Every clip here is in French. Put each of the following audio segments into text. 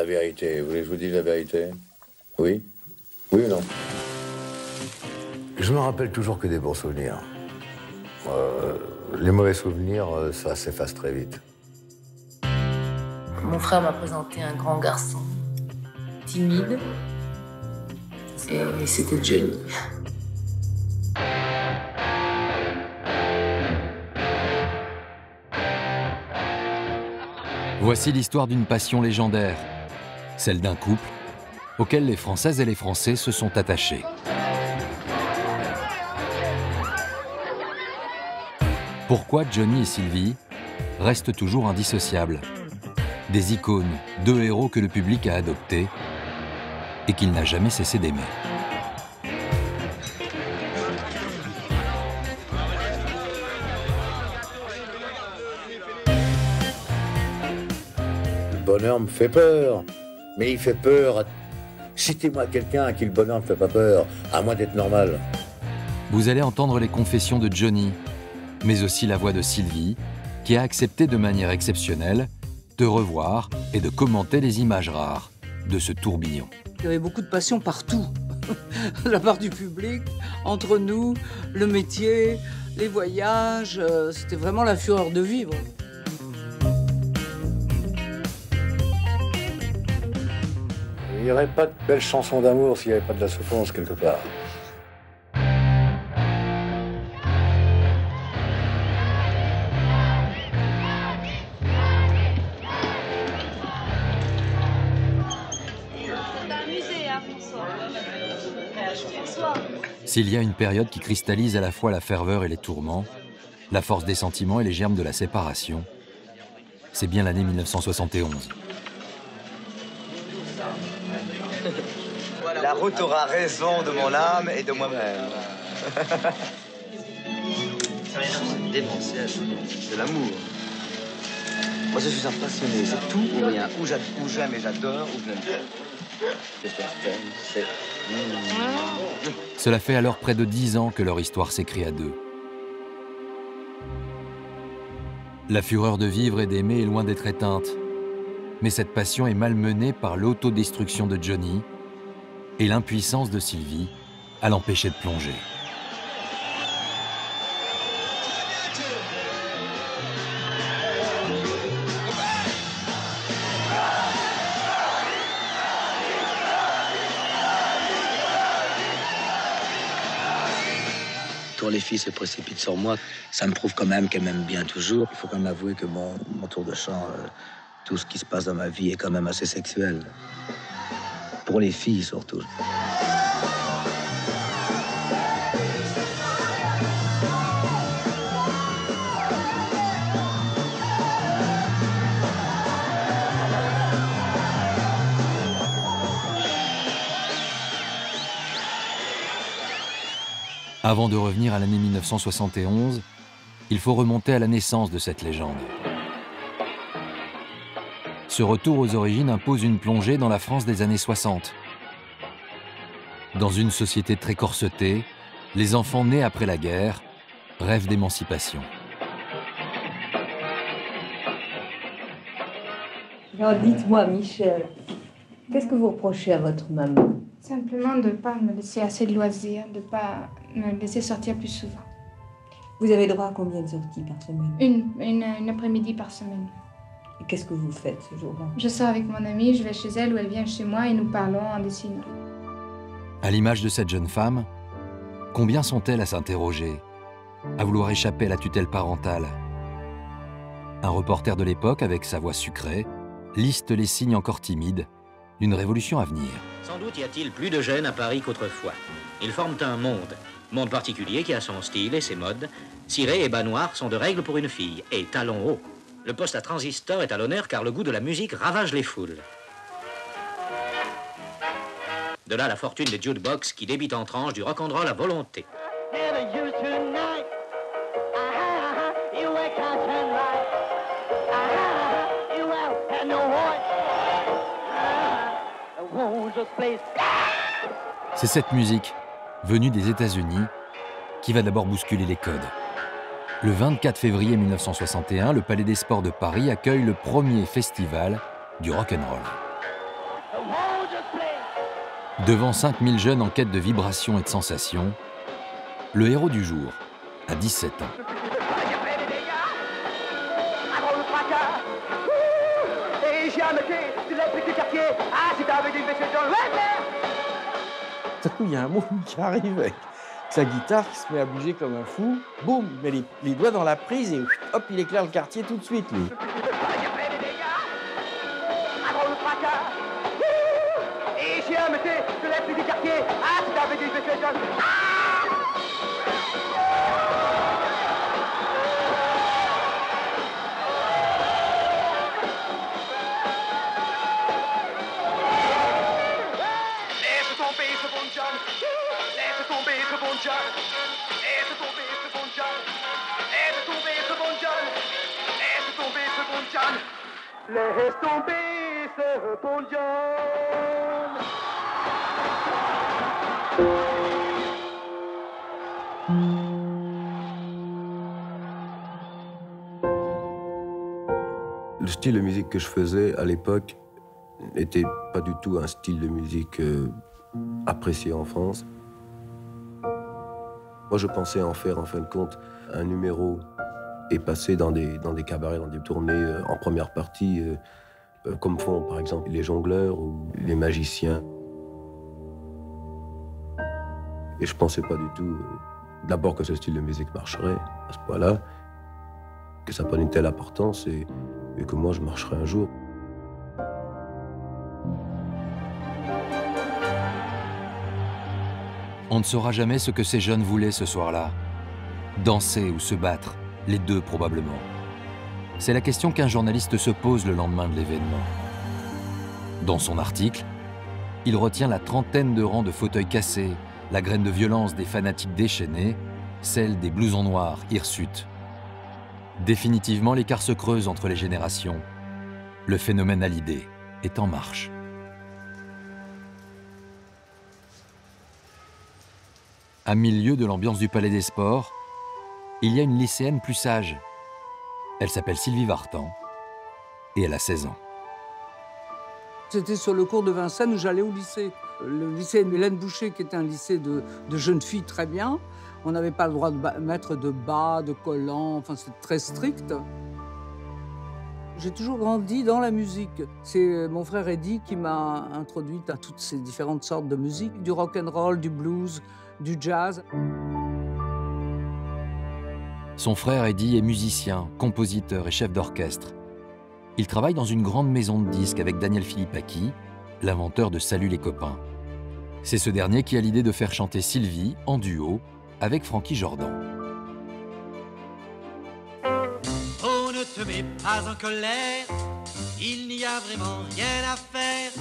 la vérité. Vous voulez que je vous dise la vérité? Oui? Oui ou non? Je me rappelle toujours que des bons souvenirs. Les mauvais souvenirs, ça s'efface très vite. Mon frère m'a présenté un grand garçon, timide, et c'était Johnny. Voici l'histoire d'une passion légendaire, celle d'un couple auquel les Françaises et les Français se sont attachés. Pourquoi Johnny et Sylvie restent toujours indissociables? Des icônes, deux héros que le public a adoptés et qu'il n'a jamais cessé d'aimer. Le bonheur me fait peur. Mais il fait peur. Citez-moi quelqu'un à qui le bonheur ne fait pas peur, à moins d'être normal. Vous allez entendre les confessions de Johnny, mais aussi la voix de Sylvie, qui a accepté de manière exceptionnelle de revoir et de commenter les images rares de ce tourbillon. Il y avait beaucoup de passion partout, de la part du public, entre nous, le métier, les voyages, c'était vraiment la fureur de vivre. Il n'y aurait pas de belles chansons d'amour s'il n'y avait pas de la souffrance quelque part. S'il y a une période qui cristallise à la fois la ferveur et les tourments, la force des sentiments et les germes de la séparation, c'est bien l'année 1971. La route aura raison de mon âme et de moi-même. C'est démentiel, c'est l'amour. Moi, je suis un passionné, c'est tout ou rien. Ou j'aime et j'adore, ou je n'aime pas. C'est... Cela fait alors près de 10 ans que leur histoire s'écrit à deux. La fureur de vivre et d'aimer est loin d'être éteinte, mais cette passion est malmenée par l'autodestruction de Johnny et l'impuissance de Sylvie à l'empêcher de plonger. Quand les filles se précipitent sur moi, ça me prouve quand même qu'elles m'aiment bien toujours. Il faut quand même avouer que mon tour de chant, tout ce qui se passe dans ma vie est quand même assez sexuel. Pour les filles surtout. Avant de revenir à l'année 1971, il faut remonter à la naissance de cette légende. Ce retour aux origines impose une plongée dans la France des années 60. Dans une société très corsetée, les enfants nés après la guerre rêvent d'émancipation. Alors dites-moi, Michel, qu'est-ce que vous reprochez à votre maman? Simplement de ne pas me laisser assez de loisirs, de ne pas me laisser sortir plus souvent. Vous avez droit à combien de sorties par semaine? Une après-midi par semaine. Et qu'est-ce que vous faites ce jour-là? Je sors avec mon amie, je vais chez elle ou elle vient chez moi et nous parlons en dessinant. À l'image de cette jeune femme, combien sont-elles à s'interroger, à vouloir échapper à la tutelle parentale? Un reporter de l'époque, avec sa voix sucrée, liste les signes encore timides d'une révolution à venir. Sans doute y a-t-il plus de jeunes à Paris qu'autrefois. Ils forment un monde particulier qui a son style et ses modes. Ciré et bas noir sont de règle pour une fille, et talons hauts. Le poste à transistor est à l'honneur car le goût de la musique ravage les foules. De là la fortune des jukebox qui débitent en tranches du rock'n'roll à volonté. C'est cette musique, venue des États-Unis, qui va d'abord bousculer les codes. Le 24 février 1961, le Palais des Sports de Paris accueille le premier festival du rock'n'roll. Devant 5000 jeunes en quête de vibrations et de sensations, le héros du jour a 17 ans. Tout à coup, il y a un môme qui arrive avec sa guitare, qui se met à bouger comme un fou. Boum, il met les doigts dans la prise et hop, il éclaire le quartier tout de suite, lui. Laisse tomber ce bon John. Le style de musique que je faisais à l'époque n'était pas du tout un style de musique apprécié en France. Moi, je pensais en faire, en fin de compte, un numéro et passer dans des cabarets, dans des tournées en première partie, comme font par exemple les jongleurs ou les magiciens. Et je pensais pas du tout, d'abord que ce style de musique marcherait à ce point-là, que ça prenne une telle importance et que moi je marcherais un jour. On ne saura jamais ce que ces jeunes voulaient ce soir-là. Danser ou se battre, les deux probablement. C'est la question qu'un journaliste se pose le lendemain de l'événement. Dans son article, il retient la trentaine de rangs de fauteuils cassés, la graine de violence des fanatiques déchaînés, celle des blousons noirs hirsutes. Définitivement, l'écart se creuse entre les générations. Le phénomène Hallyday est en marche. À 1000 lieues de l'ambiance du Palais des Sports, il y a une lycéenne plus sage. Elle s'appelle Sylvie Vartan et elle a 16 ans. C'était sur le cours de Vincennes où j'allais au lycée. Le lycée Hélène Boucher, qui était un lycée de jeunes filles très bien. On n'avait pas le droit de mettre de bas, de collants, enfin c'était très strict. J'ai toujours grandi dans la musique. C'est mon frère Eddie qui m'a introduite à toutes ces différentes sortes de musique, du rock and roll, du blues, du jazz. Son frère Eddie est musicien, compositeur et chef d'orchestre. Il travaille dans une grande maison de disques avec Daniel Philippaki, l'inventeur de Salut les copains. C'est ce dernier qui a l'idée de faire chanter Sylvie en duo avec Frankie Jordan. Oh, ne te mets pas en colère, il n'y a vraiment rien à faire.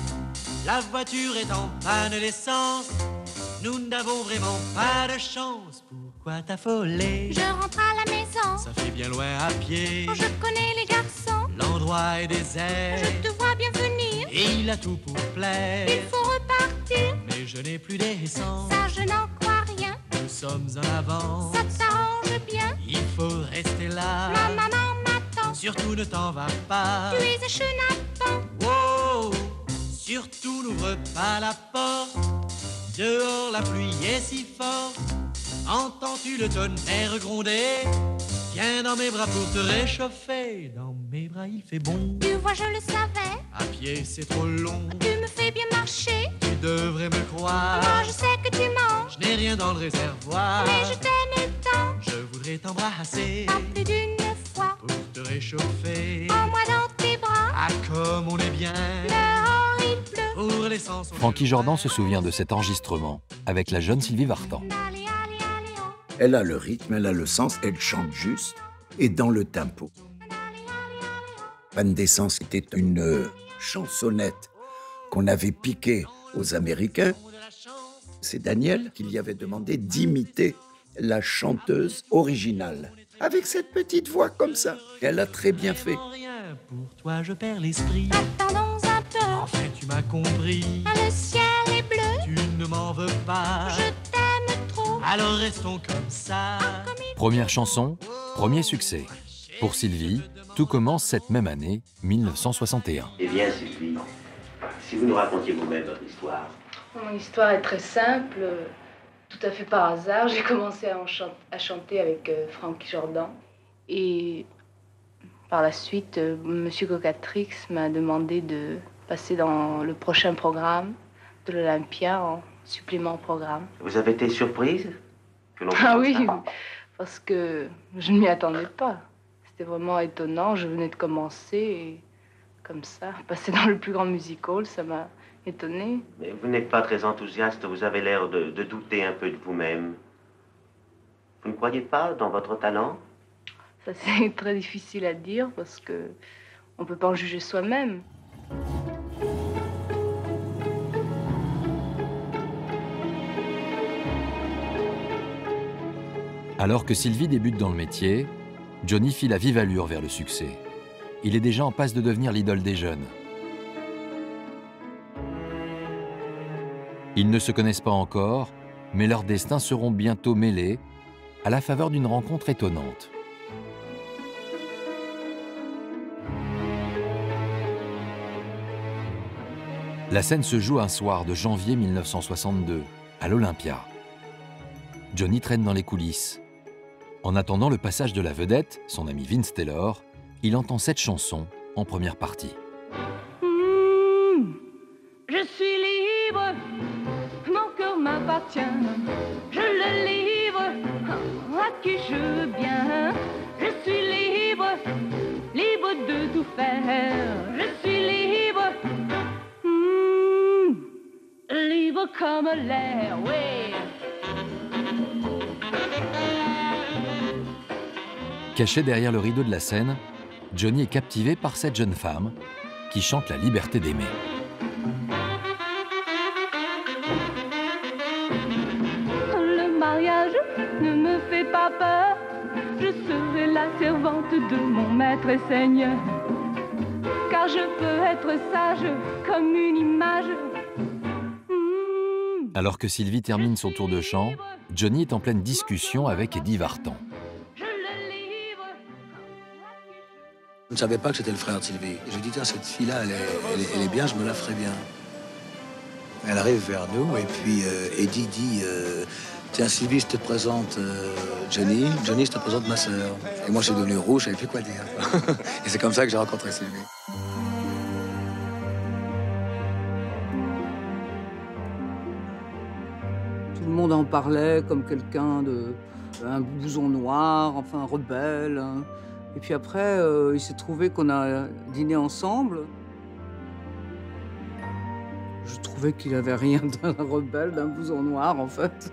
La voiture est en panne d'essence, nous n'avons vraiment pas de chance. Pourquoi t'affoler? Je rentre à la maison. Ça fait bien loin à pied. Je connais les garçons. L'endroit est désert. Je te vois bien venir. Et il a tout pour plaire. Il faut repartir. Mais je n'ai plus d'essence. Ça, je n'en crois rien. Nous sommes en avance. Ça t'arrange bien. Il faut rester là. Ma maman m'attend. Surtout ne t'en vas pas. Tu es un chenapan. Wow. Surtout n'ouvre pas la porte. Dehors la pluie est si forte. Entends-tu le tonnerre gronder? Viens dans mes bras pour te réchauffer. Dans mes bras il fait bon. Tu vois, je le savais. À pied c'est trop long. Tu me fais bien marcher. Tu devrais me croire. Moi je sais que tu manges. Je n'ai rien dans le réservoir. Mais je t'aime tant. Je voudrais t'embrasser. En plus d'une fois. Pour te réchauffer. Prends-moi dans tes bras. Ah comme on est bien. Dehors il pleut. Pour l'essence. Frankie Jordan se souvient de cet enregistrement avec la jeune Sylvie Vartan. Elle a le rythme, elle a le sens, elle chante juste et dans le tempo. Panne d'essence était une chansonnette qu'on avait piquée aux Américains. C'est Daniel qui lui avait demandé d'imiter la chanteuse originale, avec cette petite voix comme ça. Elle a très bien fait. Pour toi je perds l'esprit. Attendons un peu. Enfin tu m'as compris. Le ciel est bleu. Tu ne m'en veux pas. Je t'aime trop. Alors restons comme ça. Première chanson, premier succès. Pour Sylvie, tout commence cette même année, 1961. Eh bien, Sylvie, si vous nous racontiez vous-même votre histoire. Mon histoire est très simple, tout à fait par hasard. J'ai commencé à chanter avec Frankie Jordan. Et par la suite, Monsieur Cocatrix m'a demandé de passer dans le prochain programme de l'Olympia en supplément au programme. Vous avez été surprise que l'on Ah fasse oui, ça parce que je ne m'y attendais pas. C'était vraiment étonnant. Je venais de commencer et comme ça, passer dans le plus grand music hall, ça m'a étonnée. Mais vous n'êtes pas très enthousiaste, vous avez l'air de douter un peu de vous-même. Vous ne croyez pas dans votre talent? Ça, c'est très difficile à dire parce que on peut pas en juger soi-même. Alors que Sylvie débute dans le métier, Johnny file à vive allure vers le succès. Il est déjà en passe de devenir l'idole des jeunes. Ils ne se connaissent pas encore, mais leurs destins seront bientôt mêlés à la faveur d'une rencontre étonnante. La scène se joue un soir de janvier 1962, à l'Olympia. Johnny traîne dans les coulisses. En attendant le passage de la vedette, son ami Vince Taylor, il entend cette chanson en première partie. Je suis libre, mon cœur m'appartient. Je le livre à qui je veux bien. Je suis libre, libre de tout faire. Je suis libre, libre comme l'air, oui. Caché derrière le rideau de la scène, Johnny est captivé par cette jeune femme qui chante la liberté d'aimer. Le mariage ne me fait pas peur. Je serai la servante de mon maître et seigneur. Car je peux être sage comme une image. Alors que Sylvie termine son tour de chant, Johnny est en pleine discussion avec Eddie Vartan. Je ne savais pas que c'était le frère de Sylvie. Je dis, tiens, cette fille-là, elle est bien, je me la ferai bien. Elle arrive vers nous et puis Eddie dit, tiens, Sylvie, je te présente Johnny. Johnny, je te présente ma sœur. Et moi, je suis devenu rouge, je savais plus quoi dire. Et c'est comme ça que j'ai rencontré Sylvie. Tout le monde en parlait comme quelqu'un un blouson noir, enfin un rebelle. Et puis après, il s'est trouvé qu'on a dîné ensemble. Je trouvais qu'il avait rien d'un rebelle, d'un blouson noir, en fait.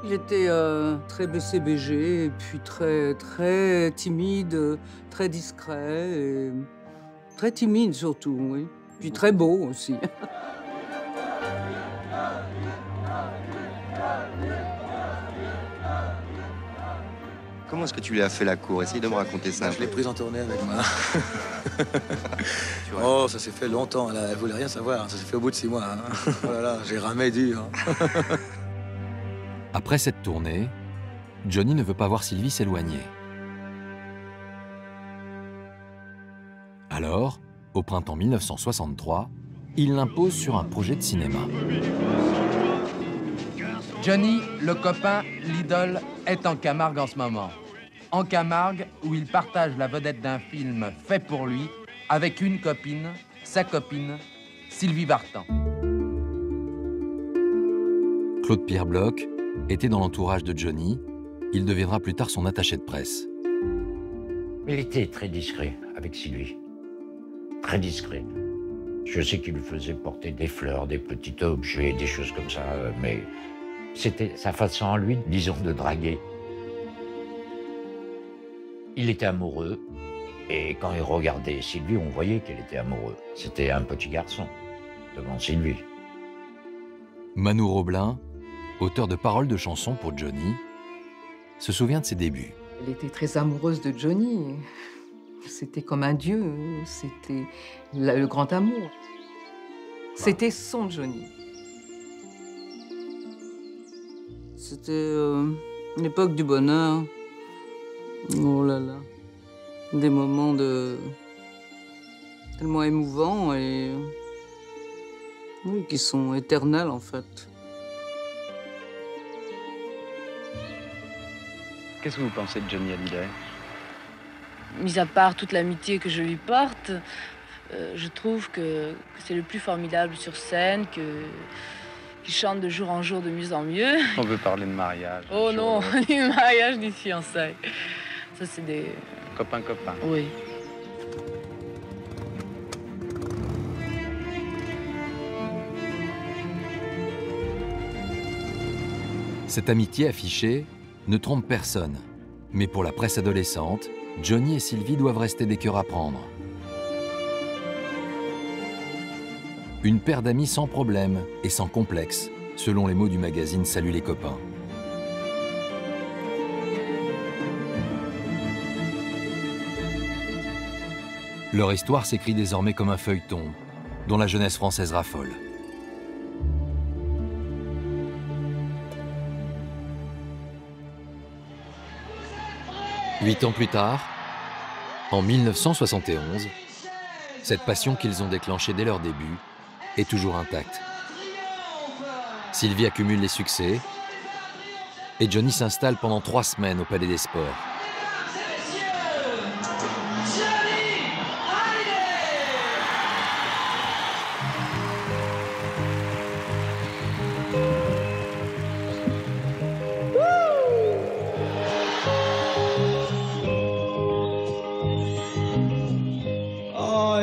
Il était très BCBG, et puis très timide, très discret, et très timide surtout, oui. Puis très beau aussi. Comment est-ce que tu lui as fait la cour? Essaye de me raconter ça. Je l'ai prise en tournée avec moi. Oh, ça s'est fait longtemps. Elle voulait rien savoir. Ça s'est fait au bout de 6 mois. Hein. Oh là là, j'ai ramé dur. Après cette tournée, Johnny ne veut pas voir Sylvie s'éloigner. Alors, au printemps 1963, il l'impose sur un projet de cinéma. Johnny, le copain, l'idole, est en Camargue en ce moment. En Camargue, où il partage la vedette d'un film fait pour lui avec une copine, sa copine, Sylvie Vartan. Claude Pierre Bloch était dans l'entourage de Johnny. Il deviendra plus tard son attaché de presse. Il était très discret avec Sylvie. Très discret. Je sais qu'il lui faisait porter des fleurs, des petits objets, des choses comme ça, mais c'était sa façon en lui, disons, de draguer. Il était amoureux, et quand il regardait Sylvie, on voyait qu'elle était amoureuse. C'était un petit garçon devant Sylvie. Manu Roblin, auteur de paroles de chansons pour Johnny, se souvient de ses débuts. Elle était très amoureuse de Johnny. C'était comme un dieu, c'était le grand amour. C'était son Johnny. C'était une époque du bonheur. Oh là là. Des moments tellement émouvants et Oui, qui sont éternels en fait. Qu'est-ce que vous pensez de Johnny Hallyday? Mis à part toute l'amitié que je lui porte, je trouve que c'est le plus formidable sur scène, qu'il chante de jour en jour de mieux en mieux. On veut parler de mariage. Oh non, ni mariage ni fiançailles. Ça, c'est des... Copains. Oui. Cette amitié affichée ne trompe personne. Mais pour la presse adolescente, Johnny et Sylvie doivent rester des cœurs à prendre. Une paire d'amis sans problème et sans complexe, selon les mots du magazine Salut les copains. Leur histoire s'écrit désormais comme un feuilleton, dont la jeunesse française raffole. Huit ans plus tard, en 1971, cette passion qu'ils ont déclenchée dès leur début est toujours intacte. Sylvie accumule les succès et Johnny s'installe pendant 3 semaines au Palais des Sports.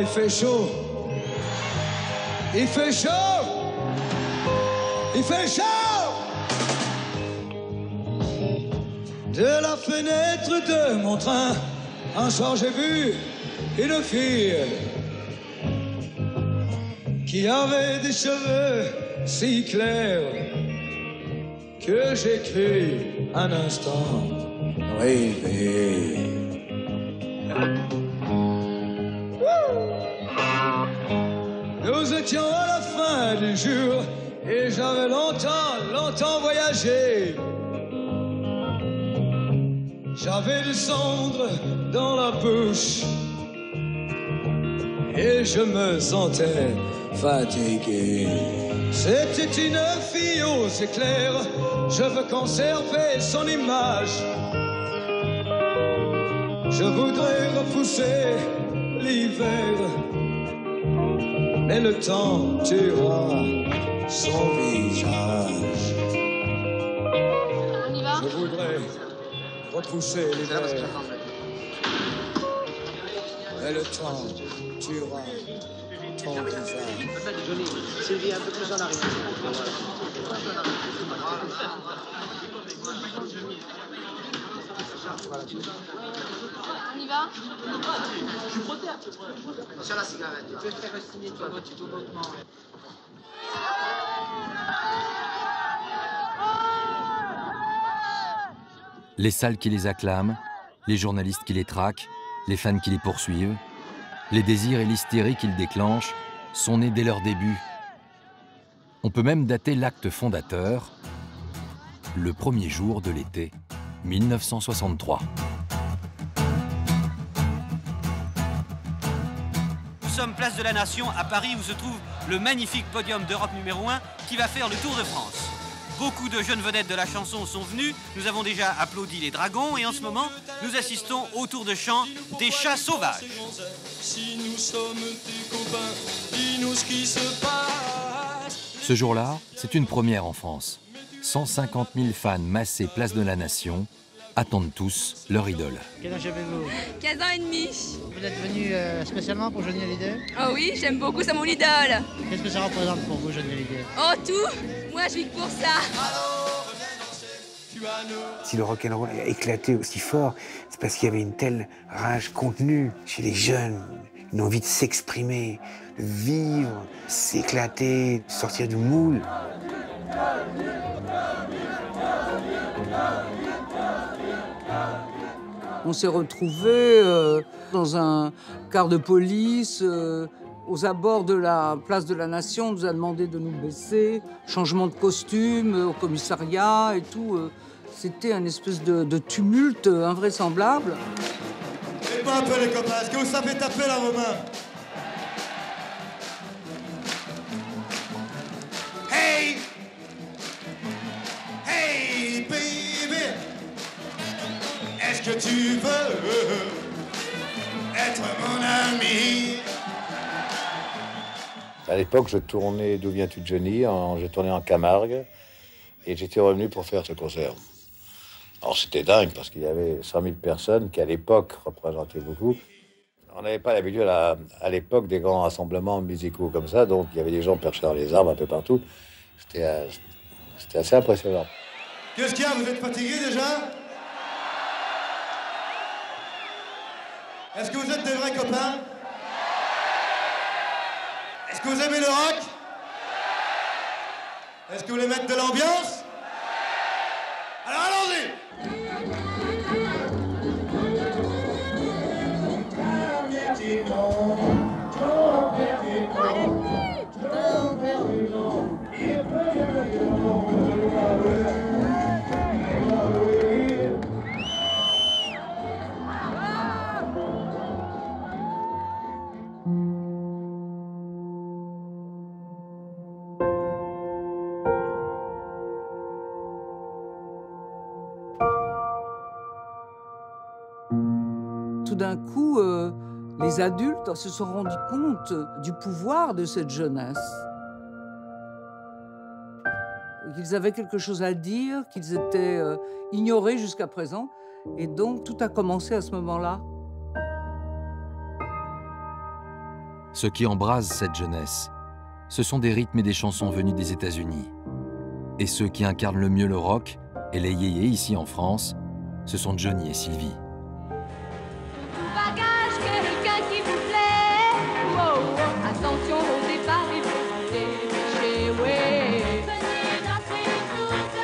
Il fait chaud. Il fait chaud. Il fait chaud. De la fenêtre de mon train, un soir j'ai vu une fille qui avait des cheveux si clairs que j'ai cru un instant rêver. Nous étions à la fin du jour et j'avais longtemps voyagé. J'avais du cendre dans la bouche et je me sentais fatigué. C'était une fille aux éclairs, je veux conserver son image. Je voudrais repousser l'hiver, mais le temps tuera son visage. On y va? Je voudrais repousser l'hiver, mais le temps tuera ton visage. Johnny, Sylvie, un peu plus en arrière. On y va? Je protège. Attention à la cigarette. Tu peux faire signer toi, tu tournes autrement. Les salles qui les acclament, les journalistes qui les traquent, les fans qui les poursuivent, les désirs et l'hystérie qu'ils déclenchent sont nés dès leur début. On peut même dater l'acte fondateur, le premier jour de l'été 1963. Nous sommes place de la Nation à Paris où se trouve le magnifique podium d'Europe numéro 1 qui va faire le Tour de France. Beaucoup de jeunes vedettes de la chanson sont venues, nous avons déjà applaudi les dragons et en ce moment, nous assistons au tour de chant des chats sauvages. Si nous sommes tes copains, dis-nous ce qui se passe. Ce jour-là, c'est une première en France. 150 000 fans massés place de la Nation attendent tous leur idole. Quel âge avez-vous? 15 ans et demi. Vous êtes venu spécialement pour Johnny Hallyday? Oh oui, j'aime beaucoup, c'est mon idole. Qu'est-ce que ça représente pour vous, Johnny Hallyday? Oh, tout. Moi, je vis que pour ça. Si le rock'n'roll a éclaté aussi fort, c'est parce qu'il y avait une telle rage contenue chez les jeunes, une envie de s'exprimer, de vivre, s'éclater, sortir du moule. On s'est retrouvés dans un car de police, aux abords de la place de la Nation. On nous a demandé de nous baisser, changement de costume au commissariat et tout. C'était un espèce de tumulte invraisemblable. Et pas un peu les copains, est-ce que vous savez taper la Romain? tu veux être mon ami. À l'époque, je tournais D'où viens-tu Johnny, j'ai tourné en Camargue, et j'étais revenu pour faire ce concert. Alors c'était dingue, parce qu'il y avait 100 000 personnes qui, à l'époque, représentaient beaucoup. On n'avait pas l'habitude, à l'époque, des grands rassemblements musicaux comme ça, donc il y avait des gens perchés dans les arbres un peu partout. C'était assez impressionnant. Qu'est-ce qu'il y a? Vous êtes fatigué déjà? Est-ce que vous êtes des vrais copains? Est-ce que vous aimez le rock? Est-ce que vous voulez mettre de l'ambiance? Alors allons-y! Tout d'un coup, les adultes se sont rendus compte du pouvoir de cette jeunesse. Qu'ils avaient quelque chose à dire, qu'ils étaient ignorés jusqu'à présent. Et donc, tout a commencé à ce moment-là. Ce qui embrase cette jeunesse, ce sont des rythmes et des chansons venus des États-Unis. Et ceux qui incarnent le mieux le rock et les yéyés ici en France, ce sont Johnny et Sylvie. Bagage, quelqu'un qui vous plaît. Wow, attention au départ, il faut vous dépêcher, ouais. Venez danser tous le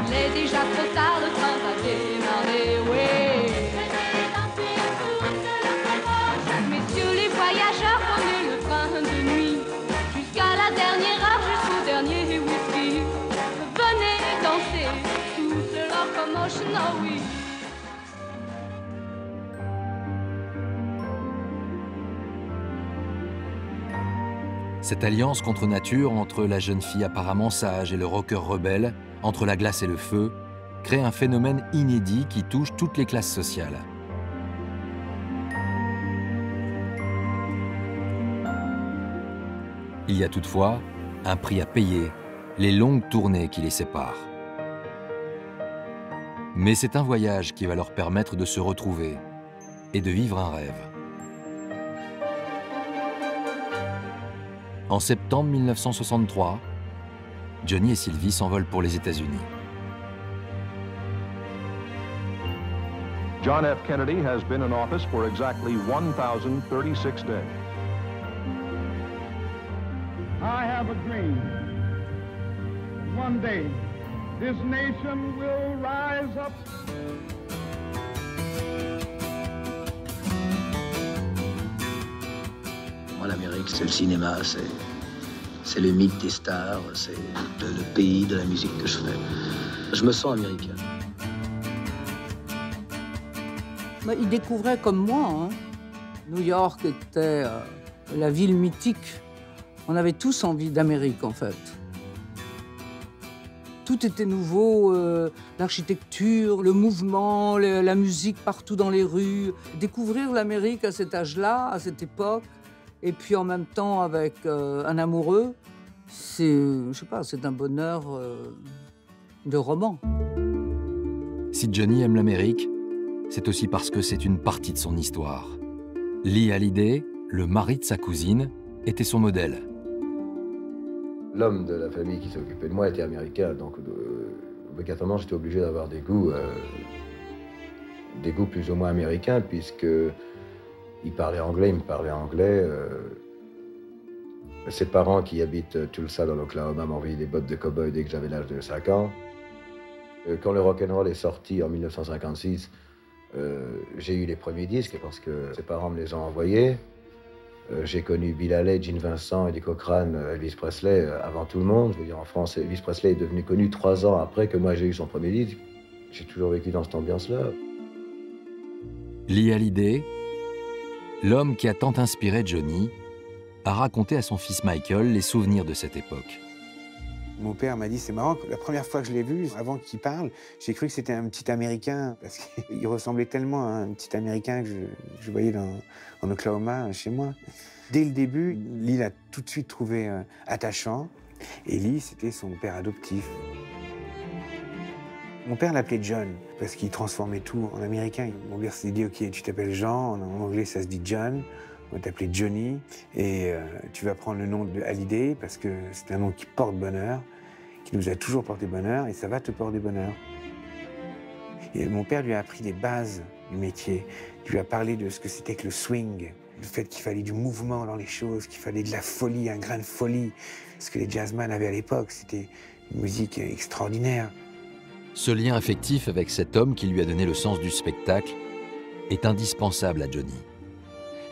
il est déjà trop tard, le train va démarrer, ouais. Venez danser tous le messieurs les voyageurs, prenez le train de nuit. Jusqu'à la dernière heure, jusqu'au dernier whisky. Venez danser tous le locomotion, oh oui. Cette alliance contre nature entre la jeune fille apparemment sage et le rocker rebelle, entre la glace et le feu, crée un phénomène inédit qui touche toutes les classes sociales. Il y a toutefois un prix à payer, les longues tournées qui les séparent. Mais c'est un voyage qui va leur permettre de se retrouver et de vivre un rêve. En septembre 1963, Johnny et Sylvie s'envolent pour les États-Unis. John F. Kennedy has been in office for exactly 1,036 days. I have a dream. One day, this nation will rise up. Moi, l'Amérique, c'est le cinéma, c'est le mythe des stars, c'est le pays de la musique que je fais. Je me sens américain. Ils découvraient comme moi. Hein. New York était la ville mythique. On avait tous envie d'Amérique, en fait. Tout était nouveau, l'architecture, le mouvement, la musique partout dans les rues. Découvrir l'Amérique à cet âge-là, à cette époque, et puis en même temps avec un amoureux, c'est, je sais pas, c'est un bonheur de roman. Si Johnny aime l'Amérique, c'est aussi parce que c'est une partie de son histoire. Lee Hallyday, le mari de sa cousine, était son modèle. L'homme de la famille qui s'occupait de moi était américain, donc obligatoirement j'étais obligé d'avoir des goûts plus ou moins américains, puisque il parlait anglais, il me parlait anglais. Ses parents qui habitent Tulsa dans l'Oklahoma m'ont envoyé des bottes de cow-boy dès que j'avais l'âge de 5 ans. Quand le rock'n'roll est sorti en 1956, j'ai eu les premiers disques parce que ses parents me les ont envoyés. J'ai connu Bill Haley, Gene Vincent, Eddie Cochran, Elvis Presley avant tout le monde. Je veux dire, en France, Elvis Presley est devenu connu 3 ans après que moi j'ai eu son premier disque. J'ai toujours vécu dans cette ambiance-là. Lee Hallyday, l'homme qui a tant inspiré Johnny, a raconté à son fils Michael les souvenirs de cette époque. Mon père m'a dit, c'est marrant, la première fois que je l'ai vu, avant qu'il parle, j'ai cru que c'était un petit Américain, parce qu'il ressemblait tellement à un petit Américain que je voyais en Oklahoma, chez moi. Dès le début, Lee l'a tout de suite trouvé attachant, et Lee, c'était son père adoptif. Mon père l'appelait John, parce qu'il transformait tout en américain. Mon père s'est dit, OK, tu t'appelles Jean, en anglais ça se dit John, on va t'appeler Johnny, et tu vas prendre le nom de Hallyday, parce que c'est un nom qui porte bonheur, qui nous a toujours porté bonheur, et ça va te porter bonheur. Et mon père lui a appris les bases du métier, il lui a parlé de ce que c'était que le swing, le fait qu'il fallait du mouvement dans les choses, qu'il fallait de la folie, un grain de folie. Ce que les jazzmen avaient à l'époque, c'était une musique extraordinaire. Ce lien affectif avec cet homme qui lui a donné le sens du spectacle est indispensable à Johnny.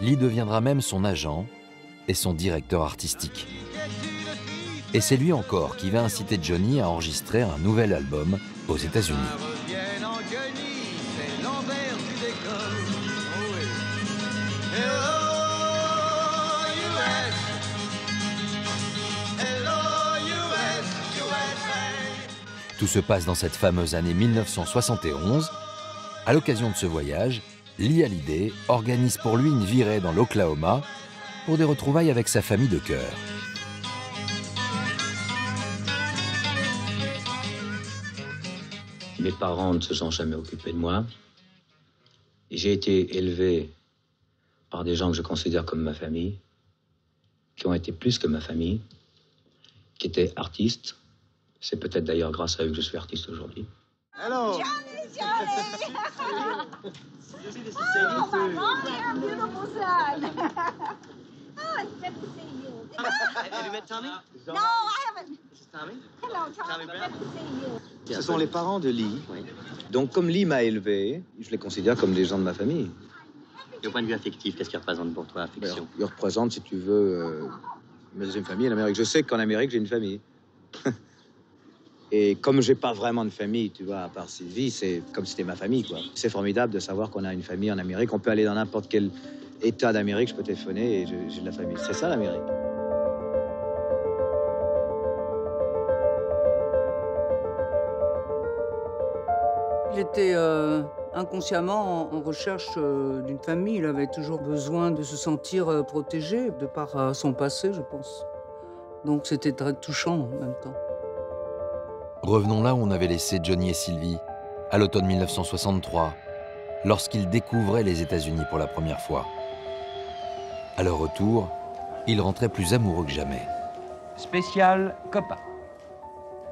Lee deviendra même son agent et son directeur artistique. Et c'est lui encore qui va inciter Johnny à enregistrer un nouvel album aux États-Unis. Tout se passe dans cette fameuse année 1971. À l'occasion de ce voyage, Lee Hallyday organise pour lui une virée dans l'Oklahoma pour des retrouvailles avec sa famille de cœur. Mes parents ne se sont jamais occupés de moi. J'ai été élevé par des gens que je considère comme ma famille, qui ont été plus que ma famille, qui étaient artistes. C'est peut-être d'ailleurs grâce à eux que je suis artiste aujourd'hui. Hello. Johnny! Oh, maman, you're a beautiful son. Oh, it's good to see you. Have you met Tommy? No, I haven't. This is Tommy. Hello, Tommy. Brown. Good to see you. Ce sont les parents de Lee. Donc, comme Lee m'a élevé, je les considère comme des gens de ma famille. Et au point de vue affectif, qu'est-ce qu'il représente pour toi, affection? Il représente, si tu veux, ma deuxième famille en Amérique. Je sais qu'en Amérique, j'ai une famille. Et comme j'ai pas vraiment de famille, tu vois, à part Sylvie, c'est comme si c'était ma famille, quoi. C'est formidable de savoir qu'on a une famille en Amérique. On peut aller dans n'importe quel état d'Amérique, je peux téléphoner et j'ai de la famille. C'est ça, l'Amérique. Il était inconsciemment en recherche d'une famille. Il avait toujours besoin de se sentir protégé de par son passé, je pense. Donc c'était très touchant en même temps. Revenons là où on avait laissé Johnny et Sylvie, à l'automne 1963, lorsqu'ils découvraient les États-Unis pour la première fois. À leur retour, ils rentraient plus amoureux que jamais. Spécial copain.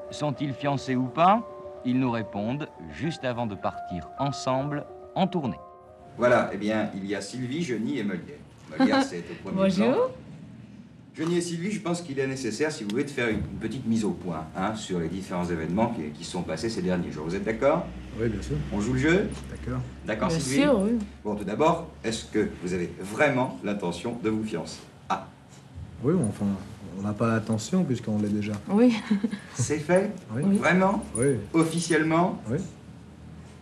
Sont-ils fiancés ou pas? Ils nous répondent juste avant de partir ensemble en tournée. Voilà, eh bien, il y a Sylvie, Johnny et Molière. Molière, c'est au premier Bonjour. plan. Johnny et Sylvie, je pense qu'il est nécessaire, si vous voulez, de faire une petite mise au point sur les différents événements qui se sont passés ces derniers jours. Vous êtes d'accord? Oui, bien sûr. On joue le jeu? D'accord. D'accord, Bien Sylvie? sûr, oui. Bon, tout d'abord, est-ce que vous avez vraiment l'intention de vous fiancer? Ah. Oui, enfin, on n'a pas l'intention puisqu'on l'est déjà. Oui. C'est fait? Oui. Vraiment? Oui. Officiellement? Oui.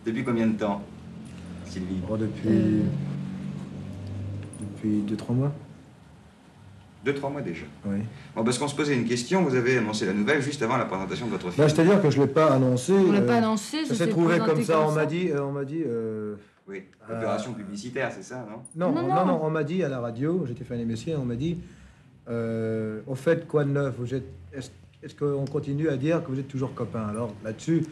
Depuis combien de temps, Sylvie? Oh, depuis 2-3 mois. 2-3 mois déjà. Oui. Bon, parce qu'on se posait une question, vous avez annoncé la nouvelle juste avant la présentation de votre film. Ben, c'est-à-dire que je ne l'ai pas annoncé. On l'a pas annoncé, ça ça s'est s'est trouvé présenté comme ça. comme On ça. m'a dit. Oui, opération publicitaire, c'est ça, non? Non, on m'a dit à la radio, j'étais fait un émission, on m'a dit, au fait, quoi de neuf? Est-ce qu'on continue à dire que vous êtes toujours copains? Alors là-dessus,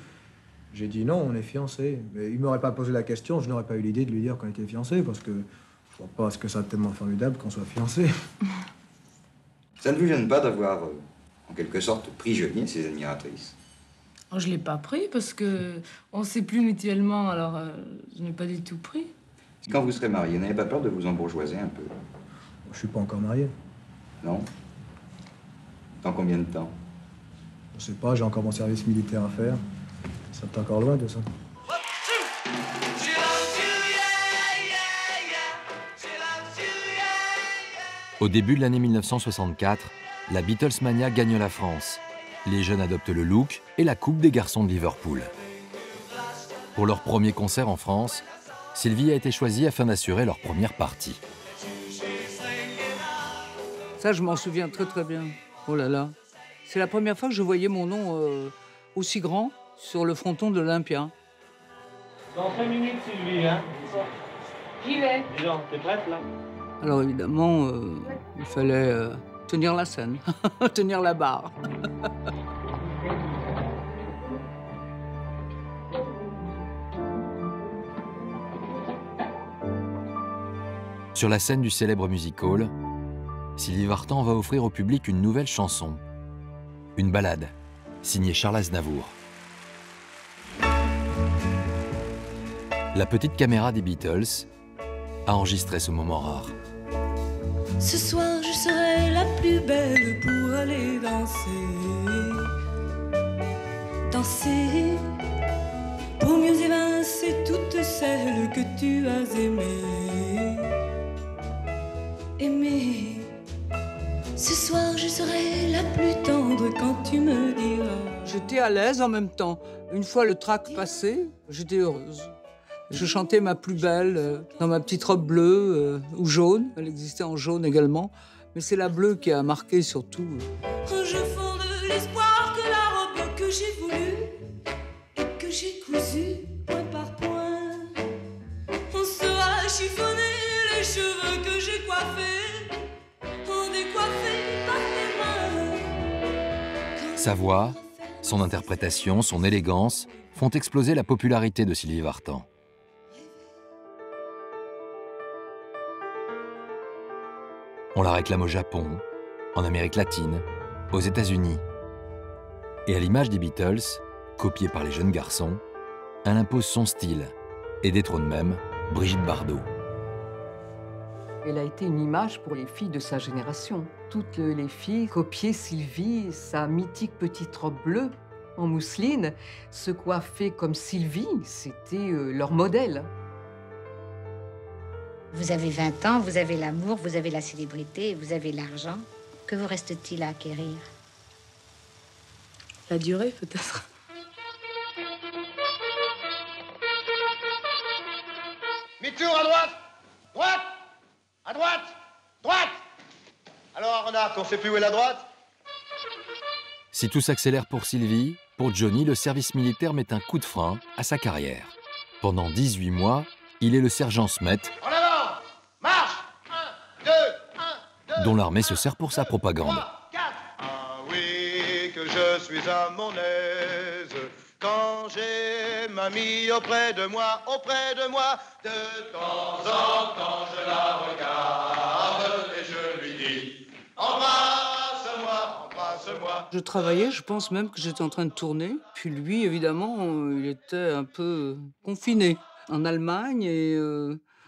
j'ai dit non, on est fiancés. Mais il ne m'aurait pas posé la question, je n'aurais pas eu l'idée de lui dire qu'on était fiancés, parce que je vois pas ce que c'est tellement formidable qu'on soit fiancés. Ça ne vous gêne pas d'avoir, en quelque sorte, pris Johnny et ses admiratrices? Oh, je l'ai pas pris parce que on sait plus mutuellement, alors je n'ai pas du tout pris. Quand vous serez marié, n'avez pas peur de vous embourgeoiser un peu? Je suis pas encore marié. Non? Dans combien de temps? Je sais pas, j'ai encore mon service militaire à faire. Ça est encore loin de ça. Au début de l'année 1964, la Beatlesmania gagne la France. Les jeunes adoptent le look et la coupe des garçons de Liverpool. Pour leur premier concert en France, Sylvie a été choisie afin d'assurer leur première partie. Ça, je m'en souviens très très bien. Oh là là. C'est la première fois que je voyais mon nom aussi grand sur le fronton de l'Olympia. Dans 5 minutes, Sylvie, hein? J'y vais. Dis donc, t'es prête, là? Alors évidemment, il fallait tenir la scène, tenir la barre. Sur la scène du célèbre music-hall, Sylvie Vartan va offrir au public une nouvelle chanson, une ballade, signée Charles Aznavour. La petite caméra des Beatles a enregistré ce moment rare. Ce soir, je serai la plus belle pour aller danser. Danser pour mieux évincer toutes celles que tu as aimées. Aimer. Ce soir, je serai la plus tendre quand tu me diras. J'étais à l'aise en même temps. Une fois le trac passé, j'étais heureuse. Je chantais ma plus belle dans ma petite robe bleue ou jaune. Elle existait en jaune également. Mais c'est la bleue qui a marqué surtout. Je fonde l'espoir que la robe que j'ai voulue et que j'ai cousue point par point, on sera chiffonné les cheveux que j'ai coiffés, on décoiffés par tes mains. Sa voix, son interprétation, son élégance font exploser la popularité de Sylvie Vartan. On la réclame au Japon, en Amérique latine, aux États-Unis. Et à l'image des Beatles, copiée par les jeunes garçons, elle impose son style et détrône même Brigitte Bardot. Elle a été une image pour les filles de sa génération. Toutes les filles copiaient Sylvie, sa mythique petite robe bleue en mousseline, se coiffer comme Sylvie, c'était leur modèle. Vous avez 20 ans, vous avez l'amour, vous avez la célébrité, vous avez l'argent. Que vous reste-t-il à acquérir? La durée, peut-être. Mi-tour à droite! Droite! À droite! Droite! Alors, remarque, on sait plus où est la droite? Si tout s'accélère pour Sylvie, pour Johnny, le service militaire met un coup de frein à sa carrière. Pendant 18 mois, il est le sergent Smet, En avant! Marche! 1, 2, 1, 2, dont l'armée se sert pour sa propagande. 4! Ah oui, que je suis à mon aise quand j'ai mamie auprès de moi, de temps en temps je la regarde et je lui dis embrasse-moi, embrasse-moi. Je travaillais, je pense même que j'étais en train de tourner. Puis lui, évidemment, il était un peu confiné en Allemagne. Et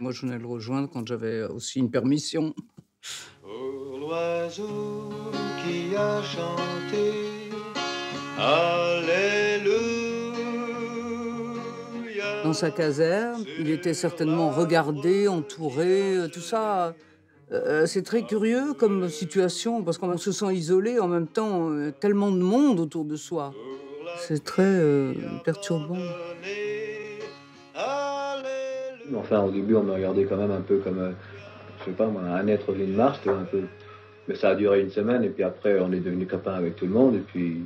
moi, je venais le rejoindre quand j'avais aussi une permission. Pour l'oiseau qui a chanté Alléluia. Dans sa caserne, il était certainement regardé, entouré, tout ça. C'est très curieux comme situation, parce qu'on se sent isolé, en même temps, tellement de monde autour de soi. C'est très perturbant. Enfin, au début, on me regardait quand même un peu comme, je sais pas moi, un être venu de Mars, tu vois, un peu. Mais ça a duré une semaine, et puis après, on est devenus copains avec tout le monde, et puis,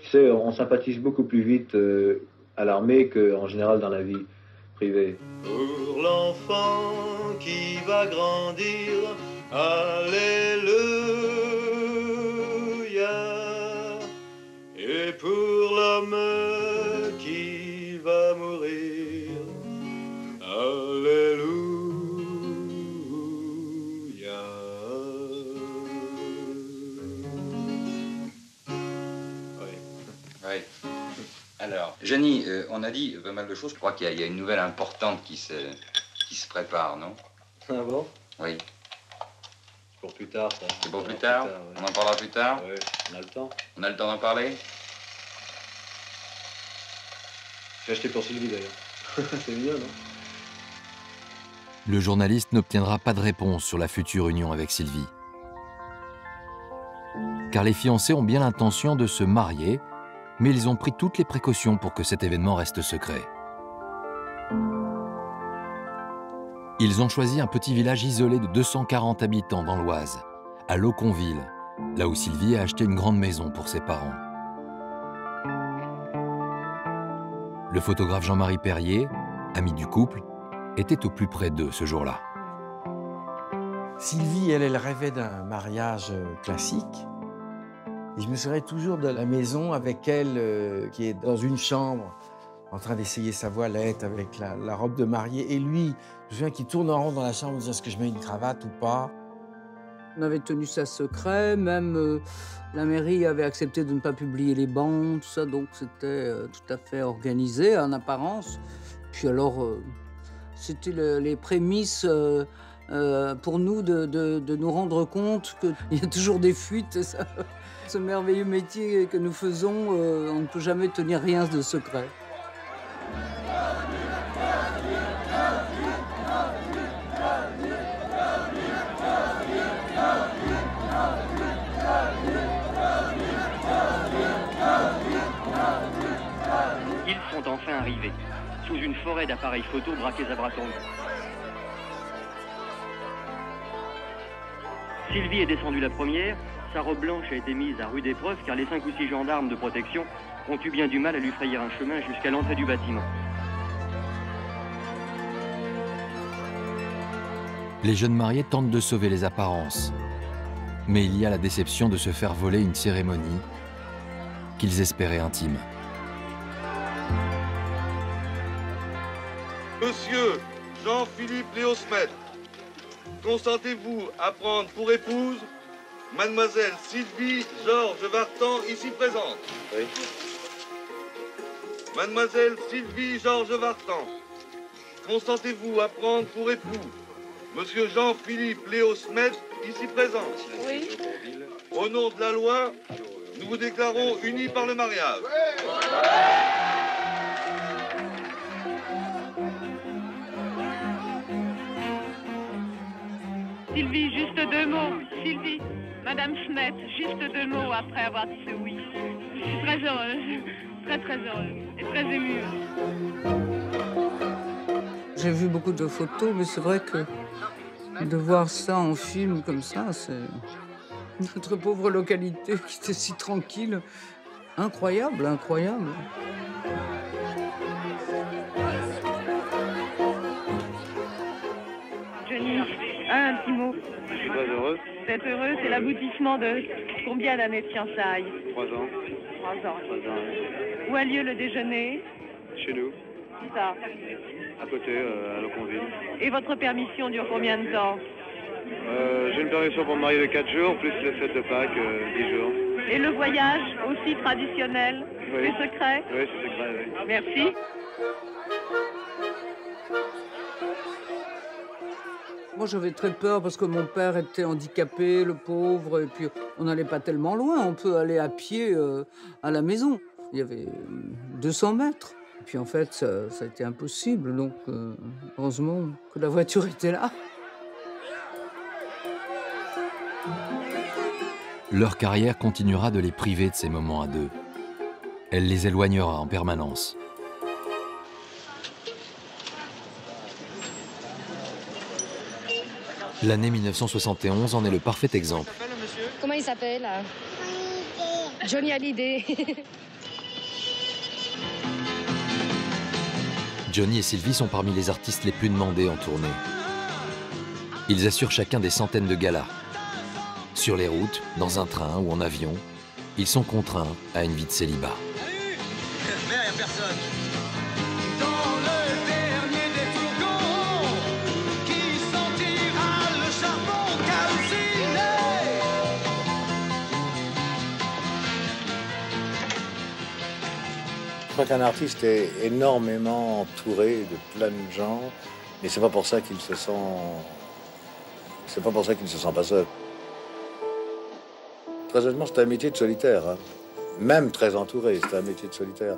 tu sais, on sympathise beaucoup plus vite à l'armée qu'en général dans la vie privée. Pour l'enfant qui va grandir, Alléluia. Et pour l'homme qui va mourir, Alléluia. Oui. Alors, Jenny, on a dit pas mal de choses. Je crois qu'il y a une nouvelle importante qui se prépare, non? Ah bon? Oui. Pour plus tard, ça. C'est pour plus tard? On en parlera plus tard? Oui, on a le temps. On a le temps d'en parler? J'ai acheté pour Sylvie, d'ailleurs. C'est mignon, non? Le journaliste n'obtiendra pas de réponse sur la future union avec Sylvie. Car les fiancés ont bien l'intention de se marier, mais ils ont pris toutes les précautions pour que cet événement reste secret. Ils ont choisi un petit village isolé de 240 habitants dans l'Oise, à Lauconville, là où Sylvie a acheté une grande maison pour ses parents. Le photographe Jean-Marie Perrier, ami du couple, était au plus près d'eux ce jour-là. Sylvie, elle rêvait d'un mariage classique. Et je me souviens toujours de la maison avec elle qui est dans une chambre, en train d'essayer sa voilette avec la robe de mariée. Et lui, je me souviens qu'il tourne en rond dans la chambre en disant « Est-ce que je mets une cravate ou pas ?» On avait tenu ça secret, même la mairie avait accepté de ne pas publier les bandes, tout ça, donc c'était tout à fait organisé en apparence. Puis alors, c'était les prémices pour nous de nous rendre compte qu'il y a toujours des fuites. Ça. Ce merveilleux métier que nous faisons, on ne peut jamais tenir rien de secret. Ils sont enfin arrivés, sous une forêt d'appareils photo braqués à bras tendus. Sylvie est descendue la première. Sa robe blanche a été mise à rude épreuve car les 5 ou 6 gendarmes de protection ont eu bien du mal à lui frayer un chemin jusqu'à l'entrée du bâtiment. Les jeunes mariés tentent de sauver les apparences. Mais il y a la déception de se faire voler une cérémonie qu'ils espéraient intime. Monsieur Jean-Philippe Léosmet, consentez-vous à prendre pour épouse Mademoiselle Sylvie Georges Vartan, ici présente? Oui. Mademoiselle Sylvie Georges Vartan, consentez-vous à prendre pour époux Monsieur Jean-Philippe Léosmet, ici présent? Oui. Au nom de la loi, nous vous déclarons unis par le mariage. Sylvie, juste 2 mots. Sylvie, Madame Smet, juste 2 mots après avoir dit ce oui. Je suis très heureuse, très très heureuse et très émue. J'ai vu beaucoup de photos, mais c'est vrai que de voir ça en film comme ça, c'est notre pauvre localité qui était si tranquille. Incroyable, incroyable. Johnny, un petit mot. Je suis très heureux. Vous êtes heureux, c'est l'aboutissement de combien d'années de fiançailles? 3 ans. 3 ans. 3 ans. Où a lieu le déjeuner? Chez nous. Où ça? À côté, à Loconville. Et votre permission dure combien de temps? J'ai une permission pour me marier de 4 jours, plus les fêtes de Pâques, 10 jours. Et le voyage, aussi traditionnel? Oui. C'est secret? Oui, c'est secret, oui. Merci. Moi, j'avais très peur parce que mon père était handicapé, le pauvre, et puis on n'allait pas tellement loin. On peut aller à pied à la maison. Il y avait 200 mètres. Et puis en fait, ça a été impossible. Donc, heureusement que la voiture était là. Leur carrière continuera de les priver de ces moments à deux. Elle les éloignera en permanence. L'année 1971 en est le parfait exemple. Comment il s'appelle? Johnny Hallyday. Johnny et Sylvie sont parmi les artistes les plus demandés en tournée. Ils assurent chacun des centaines de galas. Sur les routes, dans un train ou en avion, ils sont contraints à une vie de célibat. Mais il n'y a personne. Je crois qu'un artiste est énormément entouré de plein de gens, mais c'est pas pour ça qu'il se sent. C'est pas pour ça qu'il ne se sent pas seul. Très honnêtement, c'est un métier de solitaire, hein. Même très entouré, c'est un métier de solitaire.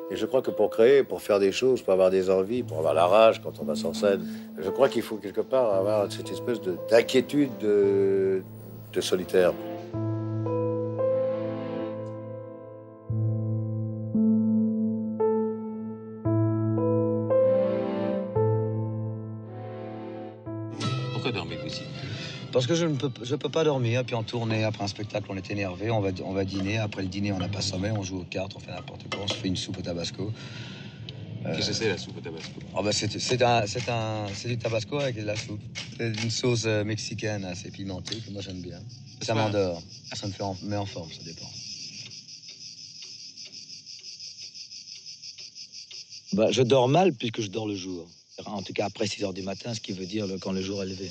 Et je crois que pour créer, pour faire des choses, pour avoir des envies, pour avoir la rage quand on va sur scène, je crois qu'il faut quelque part avoir cette espèce d'inquiétude de solitaire. Pourquoi dormez-vous ici? Parce Parce que je peux pas dormir. Puis en tournée, après un spectacle, on est énervé, on va dîner. Après le dîner, on n'a pas sommeil, on joue aux cartes, on fait n'importe quoi, on se fait une soupe au tabasco. Qu'est-ce que c'est la soupe au tabasco? Oh bah c'est du tabasco avec de la soupe. C'est une sauce mexicaine assez pimentée que moi j'aime bien. Ça m'endort. Ça me met en forme, ça dépend. Bah, je dors mal puisque je dors le jour. En tout cas après 6 heures du matin, ce qui veut dire quand le jour est levé.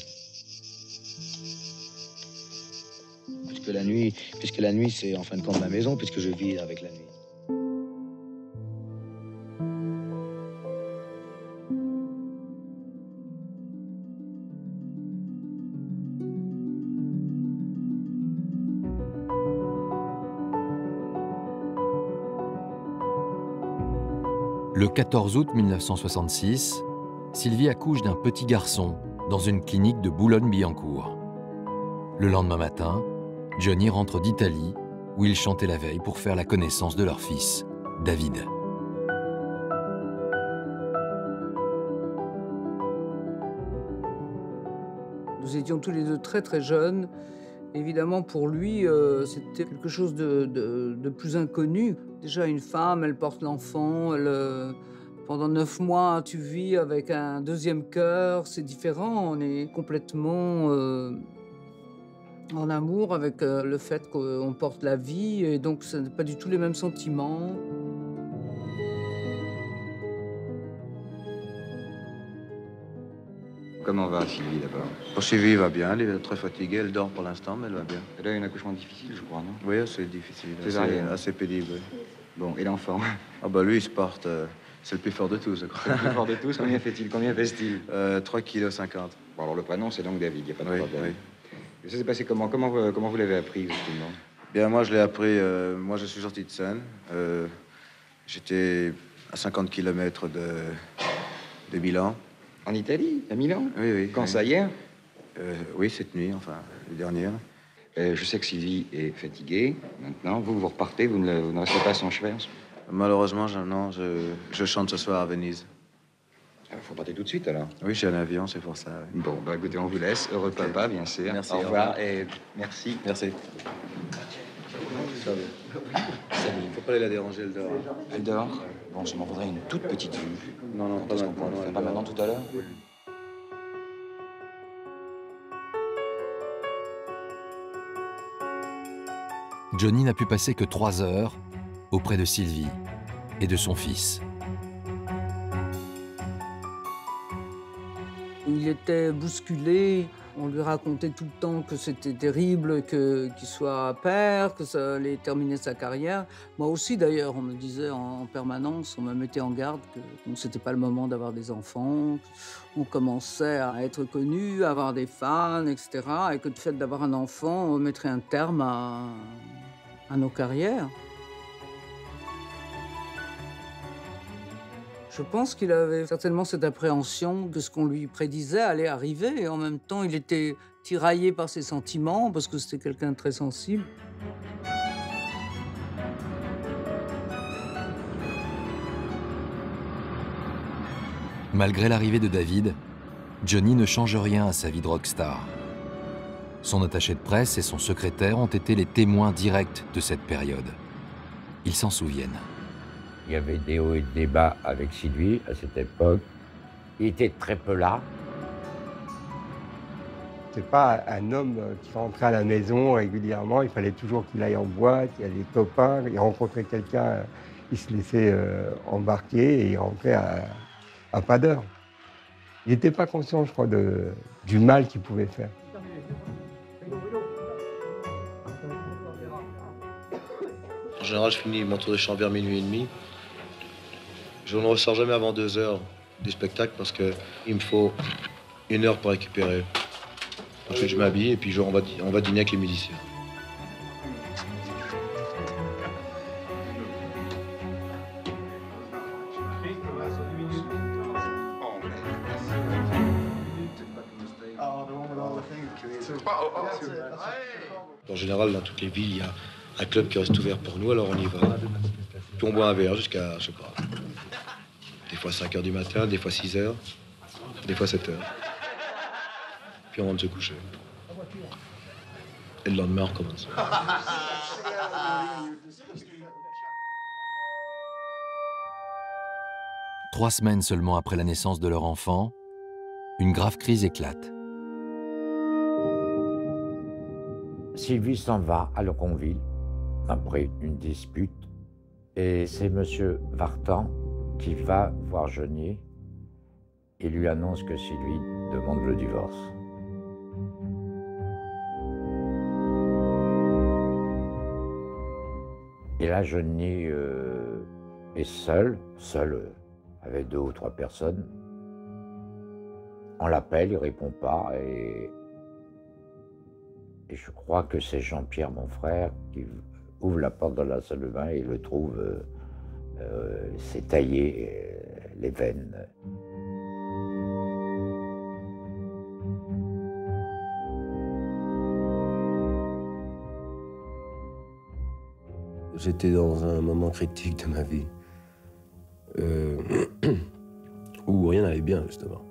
Puisque la nuit, c'est en fin de compte ma maison, puisque je vis avec la nuit. Le 14 août 1966, Sylvie accouche d'un petit garçon dans une clinique de Boulogne-Billancourt. Le lendemain matin, Johnny rentre d'Italie, où il chantait la veille pour faire la connaissance de leur fils, David. Nous étions tous les deux très très jeunes. Évidemment, pour lui, c'était quelque chose de plus inconnu. Déjà, une femme, elle porte l'enfant, pendant 9 mois, tu vis avec un deuxième cœur, c'est différent. On est complètement en amour avec le fait qu'on porte la vie, et donc ce n'est pas du tout les mêmes sentiments. Comment va Sylvie d'abord? Sylvie va bien, elle est très fatiguée, elle dort pour l'instant, mais elle va bien. Elle a eu un accouchement difficile, je crois, non? Oui, c'est difficile, assez pénible. Oui. Bon, et l'enfant? Ah bah lui, il se porte, c'est le plus fort de tous, je crois. Le plus fort de tous, combien fait-il? Combien pèse-t-il? 3,50 kg. Bon, alors le prénom, c'est donc David, il n'y a pas de problème. Oui. Et ça s'est passé comment? Comment vous l'avez appris, justement? Bien, moi, je l'ai appris, moi, je suis sorti de Seine. J'étais à 50 km de Milan. En Italie? À Milan? Oui, oui. Quand ça, hier? Oui, cette nuit, enfin, les dernières. Je sais que Sylvie est fatiguée, maintenant. Vous repartez, vous ne restez pas à son chevet? Malheureusement, non, je chante ce soir à Venise. Il faut partir tout de suite, alors? Oui, j'ai un avion, c'est pour ça. Oui. Bon, bah écoutez, on vous laisse. Heureux papa, bien sûr. Merci. Au revoir et merci. Merci. Salut. Il ne faut pas aller la déranger, elle dort. Elle dort? Bon, je m'en voudrais une toute petite vue. Non, pas maintenant. Pas maintenant, tout à l'heure? Oui. Johnny n'a pu passer que 3 heures auprès de Sylvie et de son fils. Il était bousculé. On lui racontait tout le temps que c'était terrible qu'il soit père, que ça allait terminer sa carrière. Moi aussi, d'ailleurs, on me disait en permanence, on me mettait en garde que c'était pas le moment d'avoir des enfants. On commençait à être connu, à avoir des fans, etc. Et que le fait d'avoir un enfant mettrait un terme à nos carrières. Je pense qu'il avait certainement cette appréhension que ce qu'on lui prédisait allait arriver. Et en même temps, il était tiraillé par ses sentiments parce que c'était quelqu'un de très sensible. Malgré l'arrivée de David, Johnny ne change rien à sa vie de rockstar. Son attaché de presse et son secrétaire ont été les témoins directs de cette période. Ils s'en souviennent. Il y avait des hauts et des bas avec Sylvie à cette époque. Il était très peu là. C'est pas un homme qui rentrait à la maison régulièrement. Il fallait toujours qu'il aille en boîte, il y a des copains, il rencontrait quelqu'un, il se laissait embarquer et il rentrait à pas d'heure. Il n'était pas conscient, je crois, du mal qu'il pouvait faire. En général, je finis mon tour de chant vers minuit et demi. Je ne ressors jamais avant 2 heures du spectacle parce qu'il me faut 1 heure pour récupérer. Ensuite, je m'habille et puis on va dîner avec les musiciens. En général, dans toutes les villes, il y a un club qui reste ouvert pour nous, alors on y va. Puis on boit un verre jusqu'à, je sais pas, des fois 5 heures du matin, des fois 6 heures, des fois 7 heures. Puis on rentre se coucher. Et le lendemain, on recommence. Trois semaines seulement après la naissance de leur enfant, une grave crise éclate. Sylvie s'en va à Leconville après une dispute et c'est M. Vartan qui va voir Johnny et lui annonce que Sylvie demande le divorce. Et là, Johnny est seul, avec 2 ou 3 personnes. On l'appelle, il répond pas et je crois que c'est Jean-Pierre, mon frère, qui ouvre la porte de la salle de bain et le trouve, s'est taillé les veines. J'étais dans un moment critique de ma vie, où rien n'allait bien, justement.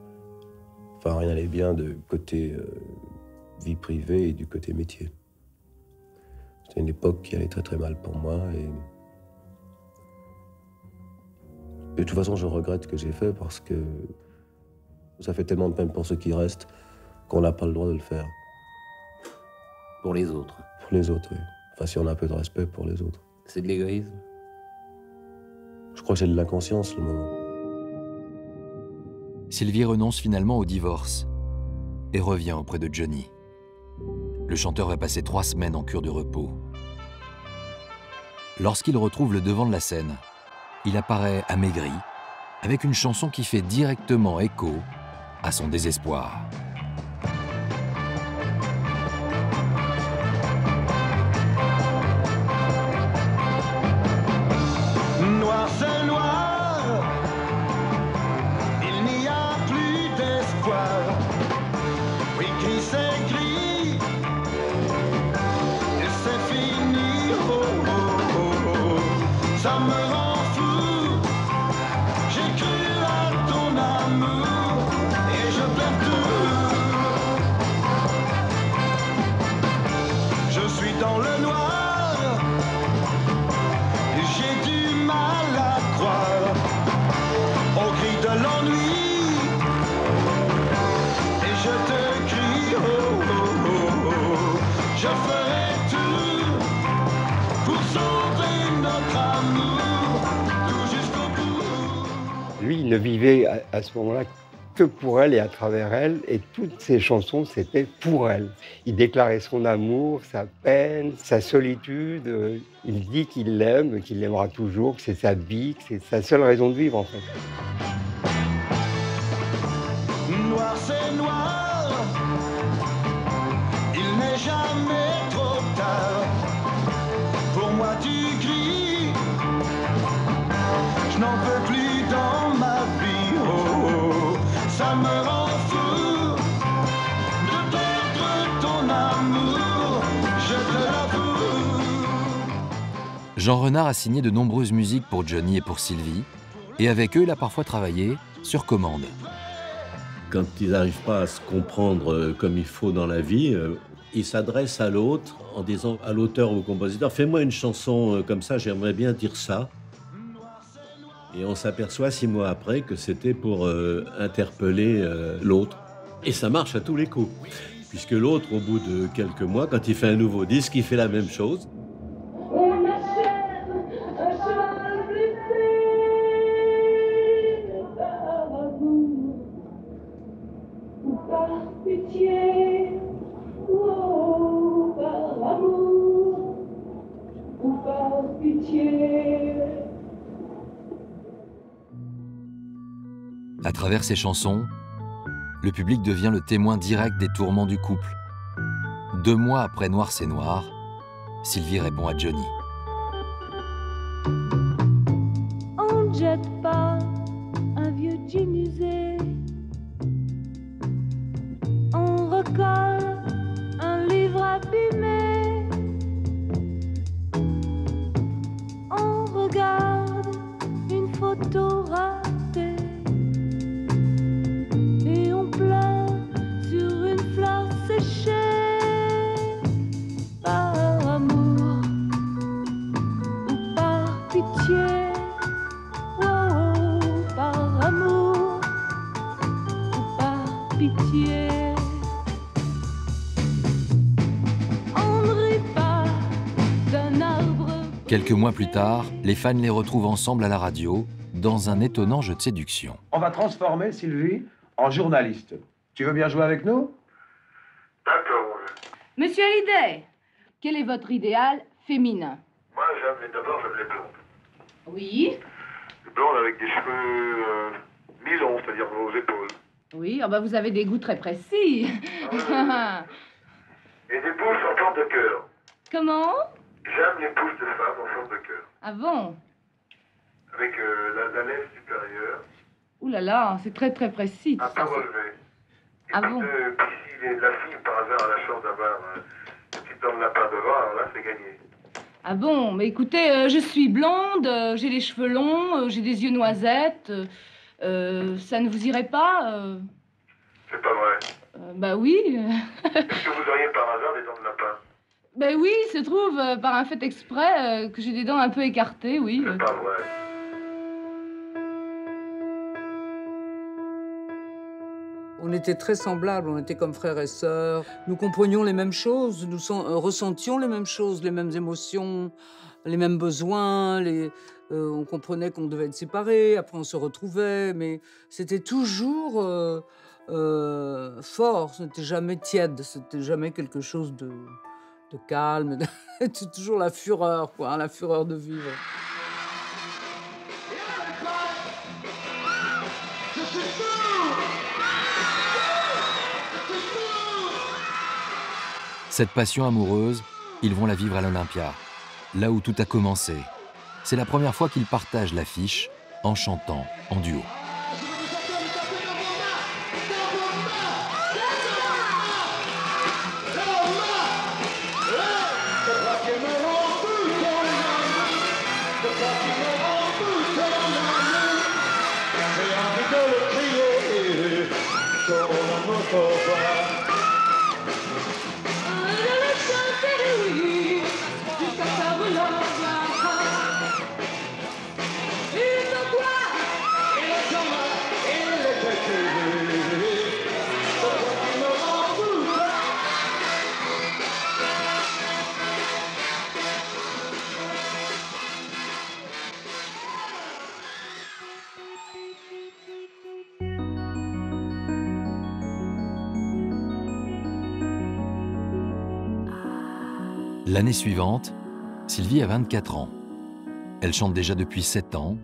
Enfin, rien n'allait bien de côté vie privée et du côté métier. C'était une époque qui allait très très mal pour moi et de toute façon, je regrette ce que j'ai fait parce que ça fait tellement de peine pour ceux qui restent qu'on n'a pas le droit de le faire. Pour les autres. Pour les autres, oui. Enfin, si on a un peu de respect pour les autres. C'est de l'égoïsme. Je crois que c'est de l'inconscience, le moment. Sylvie renonce finalement au divorce et revient auprès de Johnny. Le chanteur va passer 3 semaines en cure de repos. Lorsqu'il retrouve le devant de la scène, il apparaît amaigri, avec une chanson qui fait directement écho à son désespoir. Noir c'est noir, il n'y a plus d'espoir. Oui, gris c'est gris, et c'est fini. Oh, oh, oh, oh. Ça me rend fou, j'ai cru à ton amour, et je perds tout. Je suis dans le noir. Lui, il ne vivait à ce moment-là que pour elle et à travers elle, et toutes ses chansons, c'était pour elle. Il déclarait son amour, sa peine, sa solitude. Il dit qu'il l'aime, qu'il l'aimera toujours, que c'est sa vie, que c'est sa seule raison de vivre, en fait. Noir c'est noir, il n'est jamais trop tard. Pour moi du gris, je n'en peux plus dans ma vie. Oh, oh, ça me rend fou de perdre ton amour, je te l'avoue. Jean Renard a signé de nombreuses musiques pour Johnny et pour Sylvie, et avec eux, il a parfois travaillé sur commande. Quand ils n'arrivent pas à se comprendre comme il faut dans la vie, ils s'adressent à l'autre en disant à l'auteur ou au compositeur « Fais-moi une chanson comme ça, j'aimerais bien dire ça ». Et on s'aperçoit 6 mois après que c'était pour interpeller l'autre. Et ça marche à tous les coups, puisque l'autre, au bout de quelques mois, quand il fait un nouveau disque, il fait la même chose. À travers ses chansons, le public devient le témoin direct des tourments du couple. 2 mois après Noir c'est noir, Sylvie répond à Johnny. On ne jette pas un vieux jean usé, on recolle un livre abîmé, on regarde une photo ratée et on pleure sur une fleur séchée. Quelques mois plus tard, les fans les retrouvent ensemble à la radio, dans un étonnant jeu de séduction. On va transformer Sylvie en journaliste. Tu veux bien jouer avec nous? D'accord. Monsieur Hallyday, quel est votre idéal féminin? Moi, d'abord, j'aime les blondes. Oui. Les blondes avec des cheveux mi-longs, c'est-à-dire aux épaules. Oui, oh bah vous avez des goûts très précis. Et des bouches en forme de cœur. Comment? J'aime les bouches de femmes en forme de cœur. Ah bon? Avec la lèvre supérieure. Ouh là là, c'est très très précis. Un peu relevé. Ah bon? Puis si la fille, par hasard, a la chance d'avoir un petit plan de lapin devant, alors là, c'est gagné. Ah bon, mais écoutez, je suis blonde, j'ai les cheveux longs, j'ai des yeux noisettes. Ça ne vous irait pas C'est pas vrai. Bah oui. Est-ce que vous auriez par hasard des dents de lapin? Ben oui, il se trouve, par un fait exprès, que j'ai des dents un peu écartées, oui. C'est pas vrai. On était très semblables, on était comme frères et sœurs. Nous comprenions les mêmes choses, nous ressentions les mêmes choses, les mêmes émotions, les mêmes besoins. On comprenait qu'on devait être séparés, après on se retrouvait, mais c'était toujours fort, c'était jamais tiède, c'était jamais quelque chose de calme. C'était toujours la fureur, quoi, hein, la fureur de vivre. Cette passion amoureuse, ils vont la vivre à l'Olympia, là où tout a commencé. C'est la première fois qu'ils partagent l'affiche en chantant en duo. L'année suivante, Sylvie a 24 ans. Elle chante déjà depuis 7 ans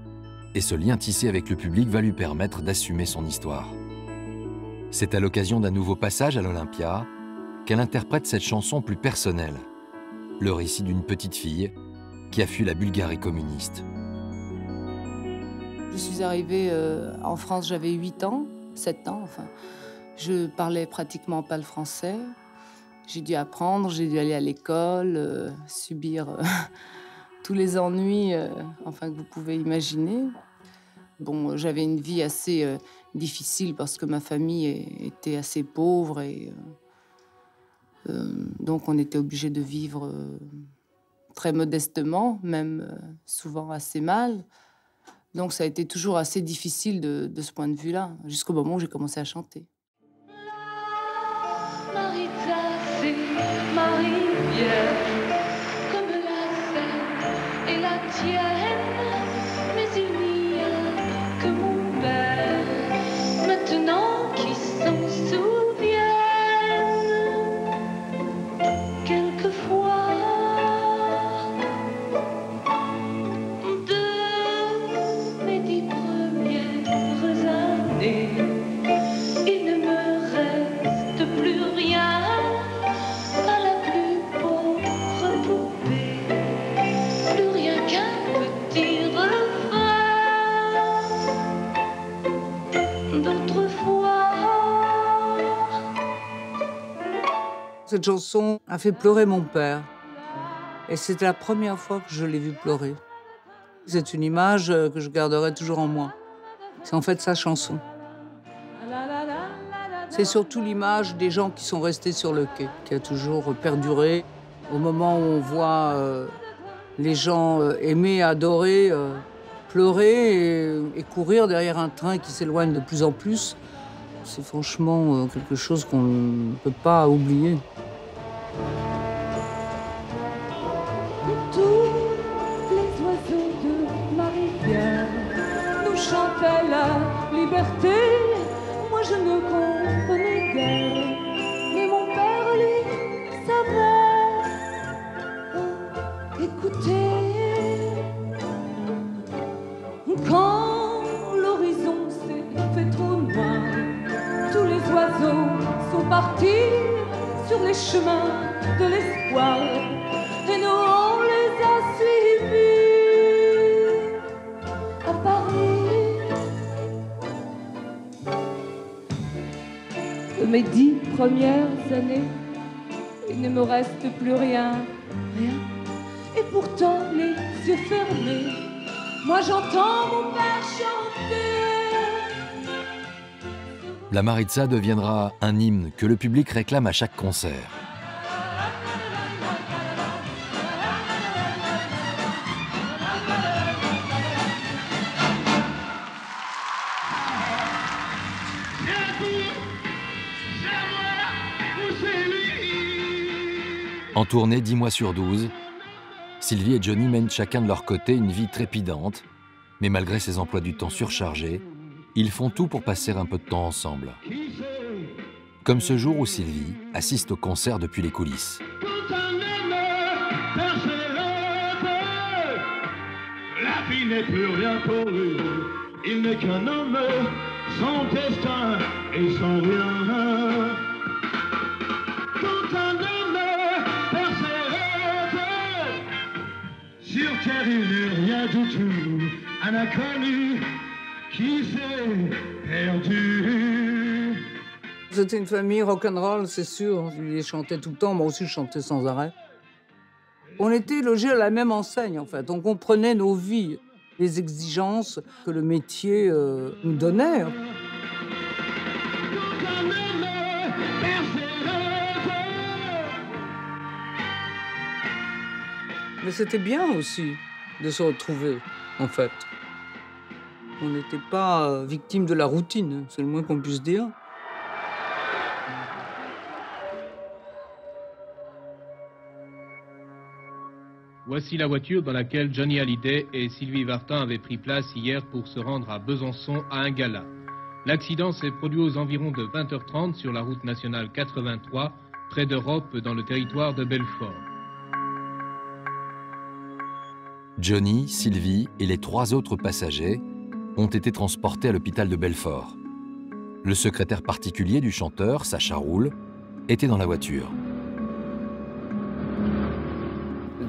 et ce lien tissé avec le public va lui permettre d'assumer son histoire. C'est à l'occasion d'un nouveau passage à l'Olympia qu'elle interprète cette chanson plus personnelle, le récit d'une petite fille qui a fui la Bulgarie communiste. Je suis arrivée en France, j'avais 8 ans, 7 ans, enfin. Je parlais pratiquement pas le français. J'ai dû apprendre, j'ai dû aller à l'école, subir tous les ennuis que vous pouvez imaginer. Bon, j'avais une vie assez difficile parce que ma famille était assez pauvre et donc on était obligé de vivre très modestement, même souvent assez mal. Donc ça a été toujours assez difficile de ce point de vue-là, jusqu'au moment où j'ai commencé à chanter. Ma rivière, comme la Seine et la tienne, mais il n'y a que mon père, maintenant qui s'en souvienne. Quelquefois, de mes 10 premières années, il ne me reste plus rien. Cette chanson a fait pleurer mon père. Et c'était la première fois que je l'ai vu pleurer. C'est une image que je garderai toujours en moi. C'est en fait sa chanson. C'est surtout l'image des gens qui sont restés sur le quai, qui a toujours perduré. Au moment où on voit les gens aimer, adorer, pleurer et courir derrière un train qui s'éloigne de plus en plus, c'est franchement quelque chose qu'on ne peut pas oublier. Tout liberté, moi je ne comprenais guère. Mais mon père, lui, savait. Oh, écoutez, quand l'horizon s'est fait trop noir, tous les oiseaux sont partis sur les chemins de l'espoir, et nous on les a suivis à Paris. De mes 10 premières années, il ne me reste plus rien, rien. Et pourtant les yeux fermés, moi j'entends mon père chanter. La Maritza deviendra un hymne que le public réclame à chaque concert. En tournée 10 mois sur 12, Sylvie et Johnny mènent chacun de leur côté une vie trépidante, mais malgré ces emplois du temps surchargés, ils font tout pour passer un peu de temps ensemble. Comme ce jour où Sylvie assiste au concert depuis les coulisses. La vie n'est plus rien pour lui, il n'est qu'un homme sans destin et sans rien. Tout un homme perd ses rêves, sur terre il n'est rien du tout, un inconnu qui s'est perdu. C'était une famille rock'n'roll, c'est sûr. Ils chantaient tout le temps, moi aussi je chantais sans arrêt. On était logés à la même enseigne, en fait. On comprenait nos vies, les exigences que le métier nous donnait. Mais c'était bien aussi de se retrouver, en fait. On n'était pas victime de la routine, c'est le moins qu'on puisse dire. Voici la voiture dans laquelle Johnny Hallyday et Sylvie Vartan avaient pris place hier pour se rendre à Besançon à un gala. L'accident s'est produit aux environs de 20h30 sur la route nationale 83, près d'Europe, dans le territoire de Belfort. Johnny, Sylvie et les 3 autres passagers ont été transportés à l'hôpital de Belfort. Le secrétaire particulier du chanteur, Sacha Roule, était dans la voiture.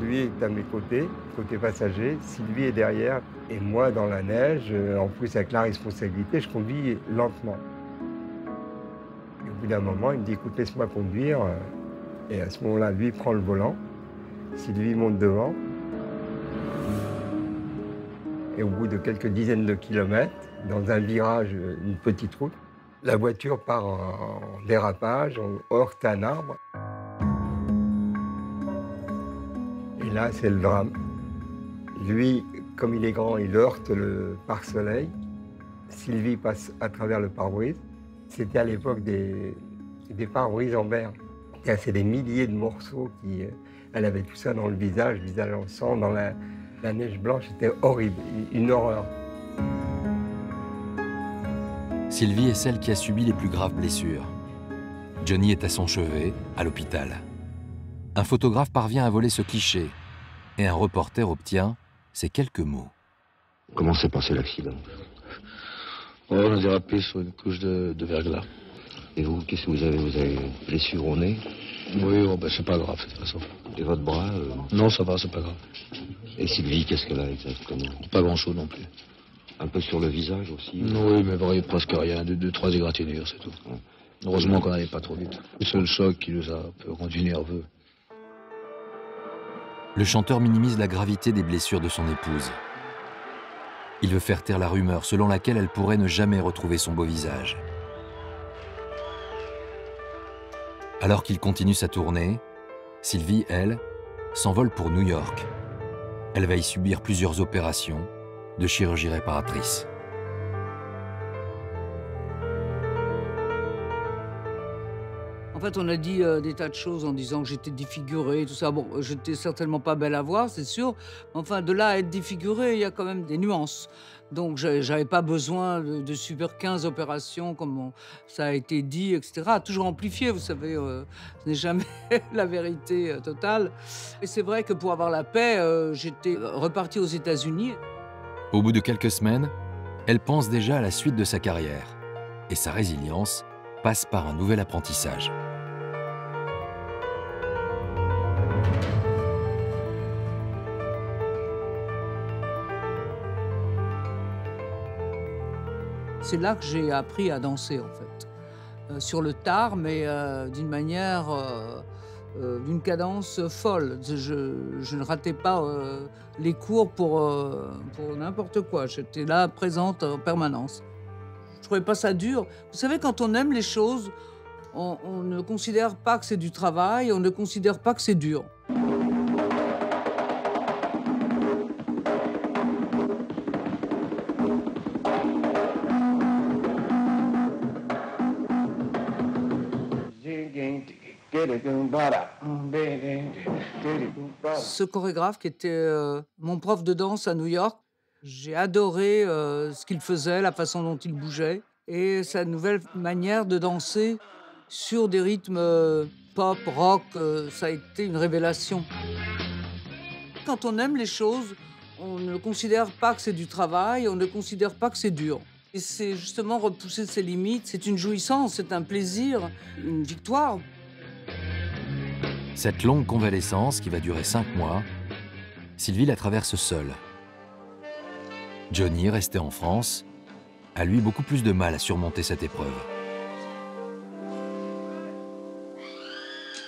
Lui est à mes côtés, côté passager, Sylvie est derrière, et moi dans la neige, en plus avec la responsabilité, je conduis lentement. Et au bout d'un moment, il me dit, écoute, laisse-moi conduire, et à ce moment-là, lui prend le volant, Sylvie monte devant, et au bout de quelques dizaines de kilomètres, dans un virage, une petite route, la voiture part en dérapage, on heurte un arbre. Et là, c'est le drame. Lui, comme il est grand, il heurte le pare-soleil. Sylvie passe à travers le pare-brise. C'était à l'époque des pare-brises en verre. C'est des milliers de morceaux qui... Elle avait tout ça dans le visage en sang, dans la neige blanche. C'était horrible, une horreur. Sylvie est celle qui a subi les plus graves blessures. Johnny est à son chevet, à l'hôpital. Un photographe parvient à voler ce cliché et un reporter obtient ces quelques mots. Comment s'est passé l'accident? On a dérapé sur une couche de verglas. Et vous, qu'est-ce que vous avez? Vous avez une blessure au nez? Oui, oh, ben, c'est pas grave de toute façon. Et votre bras Non, ça va, c'est pas grave. Et Sylvie, qu'est-ce qu'elle a exactement? Pas grand-chose non plus. Un peu sur le visage aussi? Oui, mais vrai, presque rien. 2-3 égratignures, c'est tout. Ouais. Heureusement qu'on n'allait pas trop vite. Le seul choc qui nous a un peu rendu nerveux. Le chanteur minimise la gravité des blessures de son épouse. Il veut faire taire la rumeur selon laquelle elle pourrait ne jamais retrouver son beau visage. Alors qu'il continue sa tournée, Sylvie, elle, s'envole pour New York. Elle va y subir plusieurs opérations de chirurgie réparatrice. fait, on a dit des tas de choses en disant que j'étais défigurée, tout ça. Bon, j'étais certainement pas belle à voir, c'est sûr. Enfin, de là à être défigurée, il y a quand même des nuances. Donc, j'avais pas besoin de super 15 opérations, comme ça a été dit, etc. Toujours amplifié, vous savez, ce n'est jamais la vérité totale. Et c'est vrai que pour avoir la paix, j'étais repartie aux États-Unis. Au bout de quelques semaines, elle pense déjà à la suite de sa carrière. Et sa résilience passe par un nouvel apprentissage. C'est là que j'ai appris à danser, en fait. Sur le tard, mais d'une manière, d'une cadence folle. Je ne ratais pas les cours pour n'importe quoi. J'étais là, présente en permanence. Je trouvais pas ça dur. Vous savez, quand on aime les choses, on ne considère pas que c'est du travail, on ne considère pas que c'est dur. Ce chorégraphe qui était mon prof de danse à New York, j'ai adoré ce qu'il faisait, la façon dont il bougeait et sa nouvelle manière de danser sur des rythmes pop, rock, ça a été une révélation. Quand on aime les choses, on ne considère pas que c'est du travail, on ne considère pas que c'est dur. Et c'est justement repousser ses limites, c'est une jouissance, c'est un plaisir, une victoire. Cette longue convalescence, qui va durer 5 mois, Sylvie la traverse seule. Johnny, resté en France, a lui beaucoup plus de mal à surmonter cette épreuve.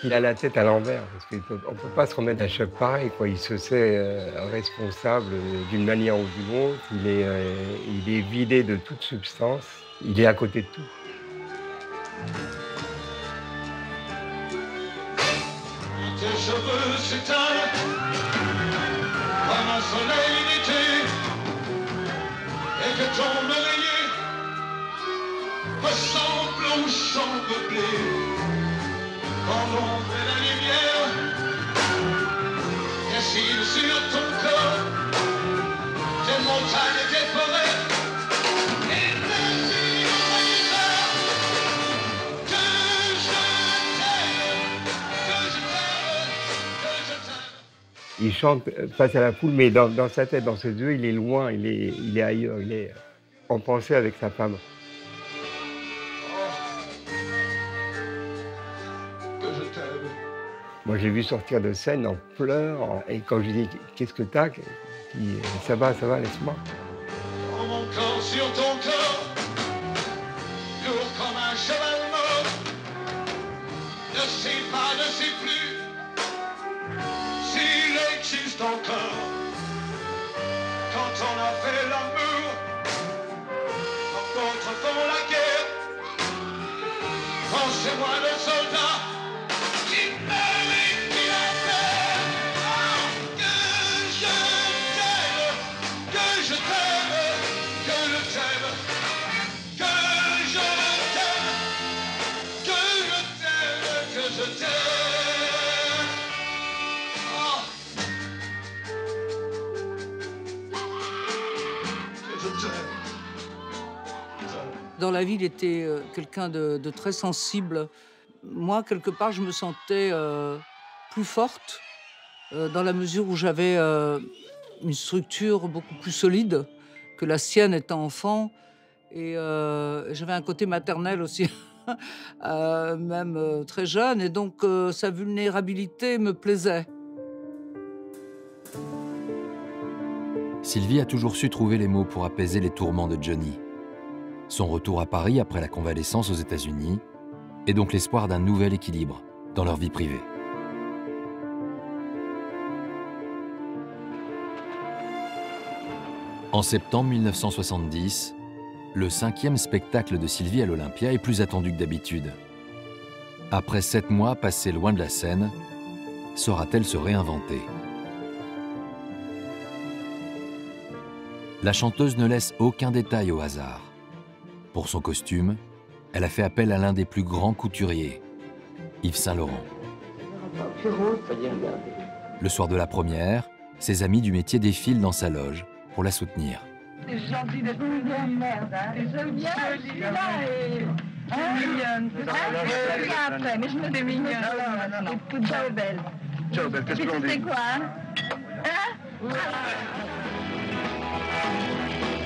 Il a la tête à l'envers, parce qu'on ne peut pas se remettre à choc pareil, quoi. Il se sait responsable d'une manière ou d'une autre, il est vidé de toute substance, il est à côté de tout. Tes cheveux s'éteignent comme un soleil d'été et que ton oreiller ressemble au champ de blé. Quand l'ombre et la lumière dessinent sur ton corps des montagnes et des forêts et des humanitaires que je t'aime, que je t'aime, que je t'aime. Il chante face à la foule, mais dans sa tête, dans ses yeux, il est loin, il est ailleurs, il est en pensée avec sa femme. Moi, j'ai vu sortir de scène en pleurs, et quand je lui dis « Qu'est-ce que t'as ?» il dit « Ça va, laisse-moi. » Dans mon corps, sur ton corps, lourd comme un cheval mort, ne sais pas, ne sais plus s'il existe encore. Quand on a fait l'amour, quand d'autres font la guerre, quand c'est moi le soldat qui mérite la paix. Oh, que je t'aime, que je t'aime, que je t'aime, que je t'aime, que je t'aime, que je t'aime. Oh. Que je t'aime. Dans la vie, il était quelqu'un de très sensible. Moi, quelque part, je me sentais plus forte dans la mesure où j'avais une structure beaucoup plus solide que la sienne étant enfant. Et j'avais un côté maternel aussi, même très jeune. Et donc, sa vulnérabilité me plaisait. Sylvie a toujours su trouver les mots pour apaiser les tourments de Johnny. Son retour à Paris après la convalescence aux États-Unis est donc l'espoir d'un nouvel équilibre dans leur vie privée. En septembre 1970, le 5e spectacle de Sylvie à l'Olympia est plus attendu que d'habitude. Après 7 mois passés loin de la scène, saura-t-elle se réinventer? La chanteuse ne laisse aucun détail au hasard. Pour son costume, elle a fait appel à l'un des plus grands couturiers, Yves Saint-Laurent. Le soir de la première, ses amis du métier défilent dans sa loge pour la soutenir. C'est gentil d'être une merde, hein. J'aime bien, celui-là est... mignonne. C'est bien après, mais je me dis mignonne. Non. Écoute, ciao, belle. Ciao, belle, qu'est-ce qu'on dit? Tu sais quoi, hein?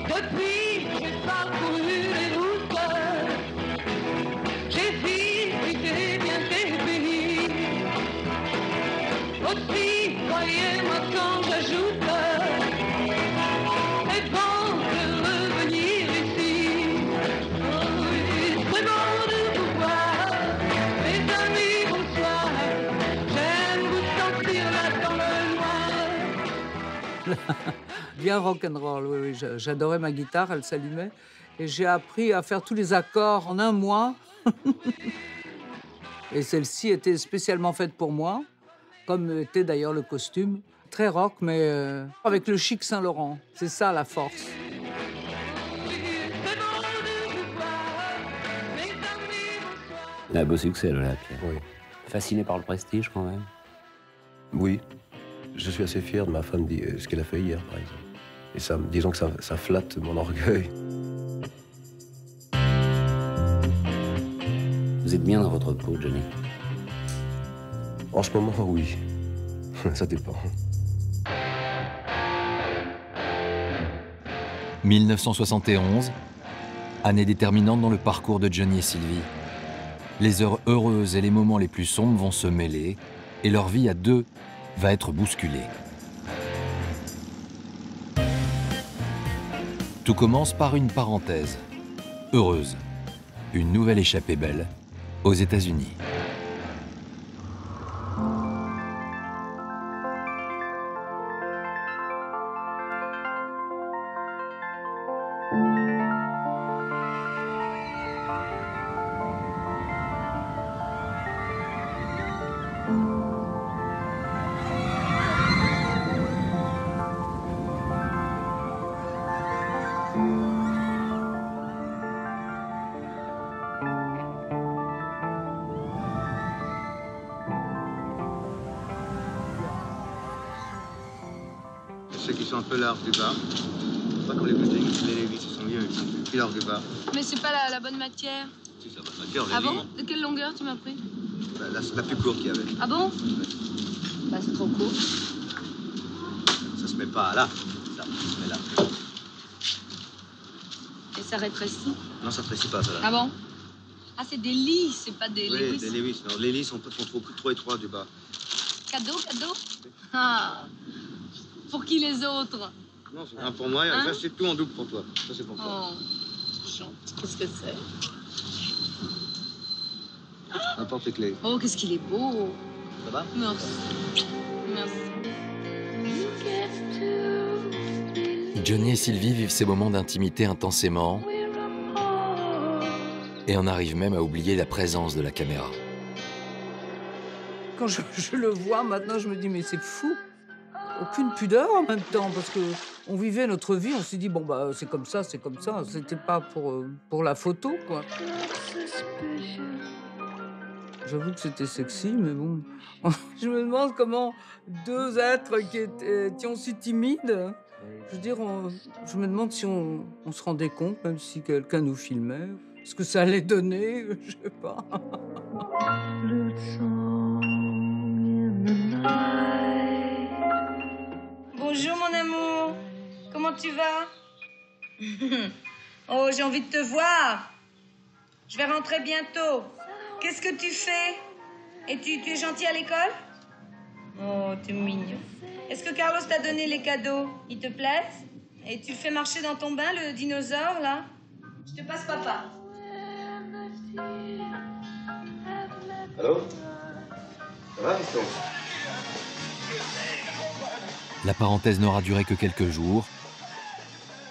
Depuis, j'ai parcouru les routes. J'ai visité bien des pays. Aussi, croyez-moi quand j'ajoute. Bien rock'n'roll, oui. J'adorais ma guitare, elle s'allumait. Et j'ai appris à faire tous les accords en un mois. Et celle-ci était spécialement faite pour moi, comme était d'ailleurs le costume. Très rock, mais avec le chic Saint-Laurent. C'est ça la force. Il a un beau succès, l'Olympia. Oui. Fasciné par le prestige, quand même. Oui. Je suis assez fier de ma femme, ce qu'elle a fait hier, par exemple. Et ça, disons que ça flatte mon orgueil. Vous êtes bien dans votre peau, Johnny? En ce moment, oui. Ça dépend. 1971, année déterminante dans le parcours de Johnny et Sylvie. Les heures heureuses et les moments les plus sombres vont se mêler et leur vie à deux va être bousculée. Tout commence par une parenthèse heureuse, une nouvelle échappée belle aux États-Unis. Ceux qui sont un peu larges du bas, pas comme les boutiques, les Lévis, ils sont mieux, ils sont plus larges du bas. Mais c'est pas la bonne matière. Si, c'est la bonne matière, Ah bon? De quelle longueur tu m'as pris? La plus courte qu'il y avait. Ah bon? Bah c'est trop court. Ça se met pas là, ça se met là. Et ça rétrécit? Non, ça rétrécit pas, ça là. Ah bon? Ah c'est des lits, c'est pas des oui, Lévis. des Lévis. Non, les lits sont trop étroits du bas. Cadeau? Ah. Pour qui les autres? Non, c'est un pour moi, hein? Ça c'est tout en double pour toi. Ça c'est pour toi. Oh, gentil. Qu'est-ce que c'est? N'importe les clés. Oh, qu'est-ce qu'il est beau. Ça va? Merci. Johnny et Sylvie vivent ces moments d'intimité intensément et en arrivent même à oublier la présence de la caméra. Quand je le vois maintenant, je me dis mais c'est fou. Aucune pudeur en même temps, parce que on vivait notre vie, on s'est dit bon bah c'est comme ça. C'était pas pour la photo quoi. J'avoue que c'était sexy, mais bon. Je me demande comment deux êtres qui étaient aussi timides, je veux dire, je me demande si on se rendait compte, même si quelqu'un nous filmait, ce que ça allait donner, je sais pas. Bonjour mon amour, comment tu vas? Oh, j'ai envie de te voir. Je vais rentrer bientôt. Qu'est-ce que tu fais? Et tu es gentil à l'école? Oh, t'es mignon. Est-ce que Carlos t'a donné les cadeaux? Ils te plaisent? Et tu le fais marcher dans ton bain, le dinosaure, là? Je te passe papa. Allô? Ça va, fiston? La parenthèse n'aura duré que quelques jours.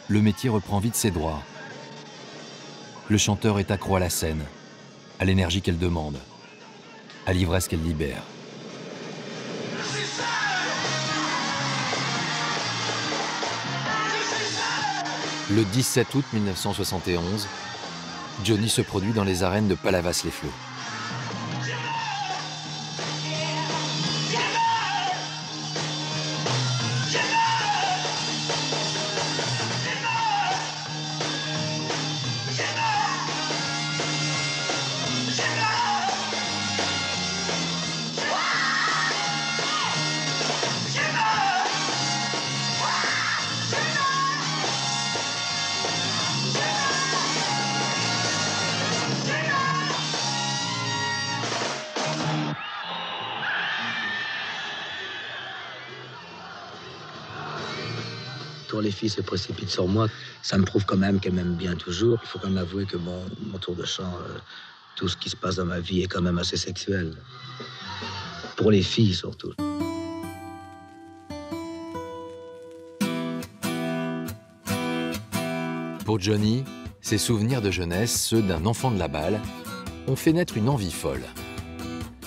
Le métier reprend vite ses droits. Le chanteur est accro à la scène, à l'énergie qu'elle demande, à l'ivresse qu'elle libère. Le 17 août 1971, Johnny se produit dans les arènes de Palavas-les-Flots. Quand les filles se précipitent sur moi, ça me prouve quand même qu'elles m'aiment bien toujours. Il faut quand même avouer que mon tour de chant, tout ce qui se passe dans ma vie est quand même assez sexuel. Pour les filles surtout. Pour Johnny, ses souvenirs de jeunesse, ceux d'un enfant de la balle, ont fait naître une envie folle.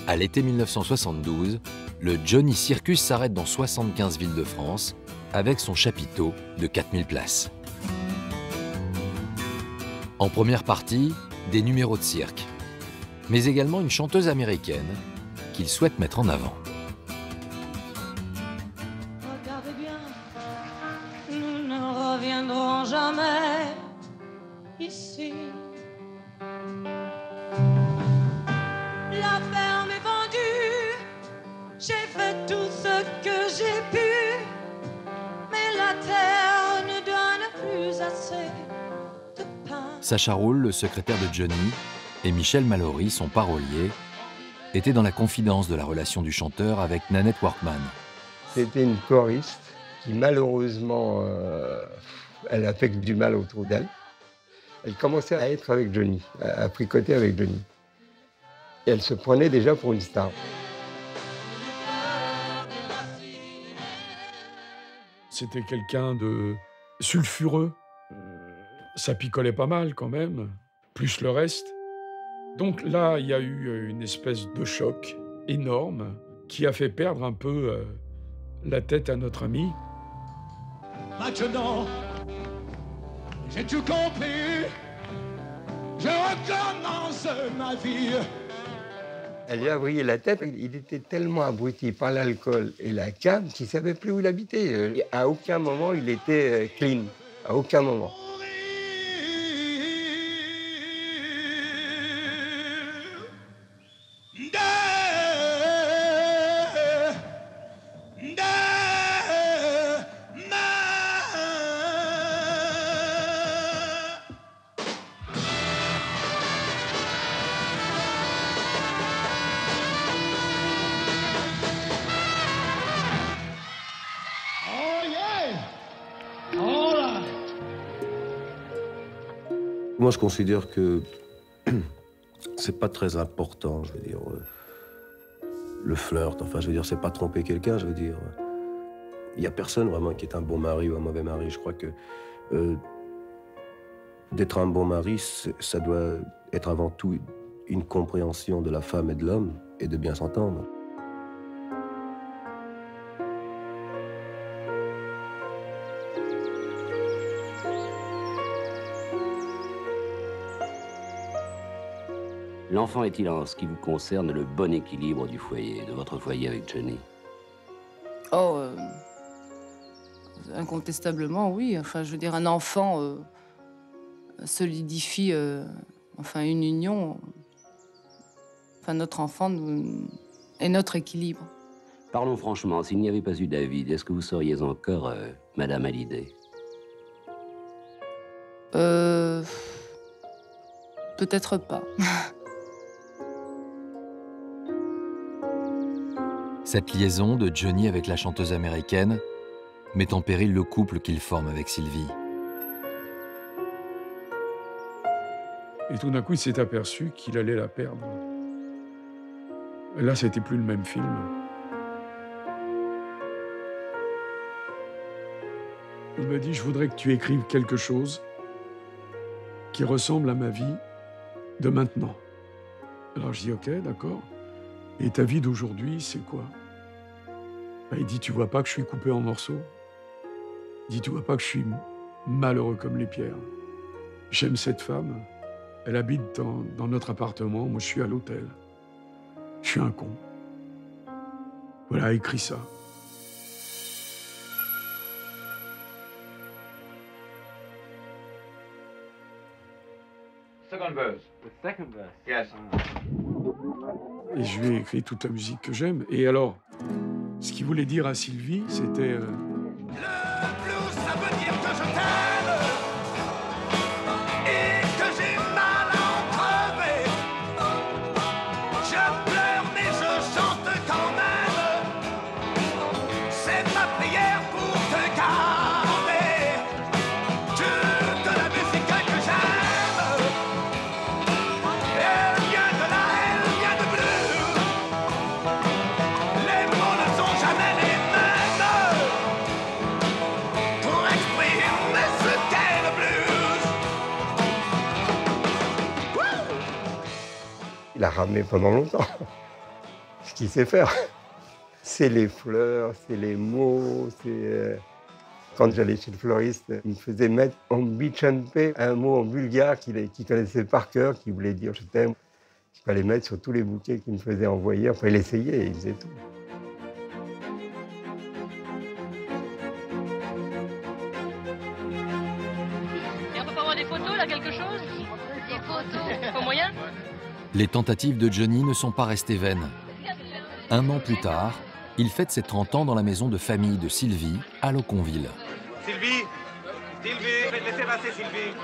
À l'été 1972, le Johnny Circus s'arrête dans 75 villes de France avec son chapiteau de 4000 places. En première partie, des numéros de cirque, mais également une chanteuse américaine qu'il souhaite mettre en avant. Regardez bien, nous ne reviendrons jamais ici. La ferme est vendue, j'ai fait tout ce que j'ai pu. Mais la terre ne donne plus assez de pain. Sacha Roule, le secrétaire de Johnny, et Michel Mallory, son parolier, étaient dans la confidence de la relation du chanteur avec Nanette Workman. C'était une choriste qui, malheureusement, elle a fait du mal autour d'elle. Elle commençait à être avec Johnny, à fricoter avec Johnny. Et elle se prenait déjà pour une star. C'était quelqu'un de sulfureux. Ça picolait pas mal quand même, plus le reste. Donc là, il y a eu une espèce de choc énorme qui a fait perdre un peu la tête à notre ami. Maintenant, j'ai tout compris. Je recommence ma vie. Elle lui a brillé la tête. Il était tellement abruti par l'alcool et la canne qu'il ne savait plus où il habitait. À aucun moment, il était clean. À aucun moment. Moi, je considère que c'est pas très important, je veux dire, le flirt. Enfin, je veux dire, c'est pas tromper quelqu'un, je veux dire. Il y a personne vraiment qui est un bon mari ou un mauvais mari. Je crois que d'être un bon mari, ça doit être avant tout une compréhension de la femme et de l'homme et de bien s'entendre. L'enfant est-il, en ce qui vous concerne, le bon équilibre du foyer, de votre foyer avec Johnny? Oh, incontestablement, oui. Enfin, je veux dire, un enfant solidifie enfin, une union. Enfin, notre enfant est notre équilibre. Parlons franchement, s'il n'y avait pas eu David, est-ce que vous seriez encore Madame Hallyday? Peut-être pas. Cette liaison de Johnny avec la chanteuse américaine met en péril le couple qu'il forme avec Sylvie. Et tout d'un coup, il s'est aperçu qu'il allait la perdre. Et là, c'était plus le même film. Il me dit, je voudrais que tu écrives quelque chose qui ressemble à ma vie de maintenant. Alors je dis, ok, d'accord. Et ta vie d'aujourd'hui, c'est quoi? Il dit, tu vois pas que je suis coupé en morceaux? Il dit, tu vois pas que je suis malheureux comme les pierres? J'aime cette femme. Elle habite dans notre appartement. Moi, je suis à l'hôtel. Je suis un con. Voilà, écris ça. Second verse. The second verse. Yes. Et je lui ai écrit toute la musique que j'aime. Et alors, ce qu'il voulait dire à Sylvie, c'était... Le blues, ça veut dire que je t'aime et que j'ai mal à en crever. Je pleure mais je chante quand même. C'est ma prière pour te garder. Il a ramené pendant longtemps. Ce qu'il sait faire, c'est les fleurs, c'est les mots, c'est... Quand j'allais chez le fleuriste, il me faisait mettre en bichampe un mot en bulgare qu'il connaissait par cœur, qui voulait dire « je t'aime ». Il fallait mettre sur tous les bouquets qu'il me faisait envoyer. Enfin, il essayait, il faisait tout. Et on peut pas avoir des photos, là, quelque chose? Des photos? Pas moyen? Les tentatives de Johnny ne sont pas restées vaines. Un an plus tard, il fête ses 30 ans dans la maison de famille de Sylvie, à Loconville. Sylvie, laissez passer Sylvie.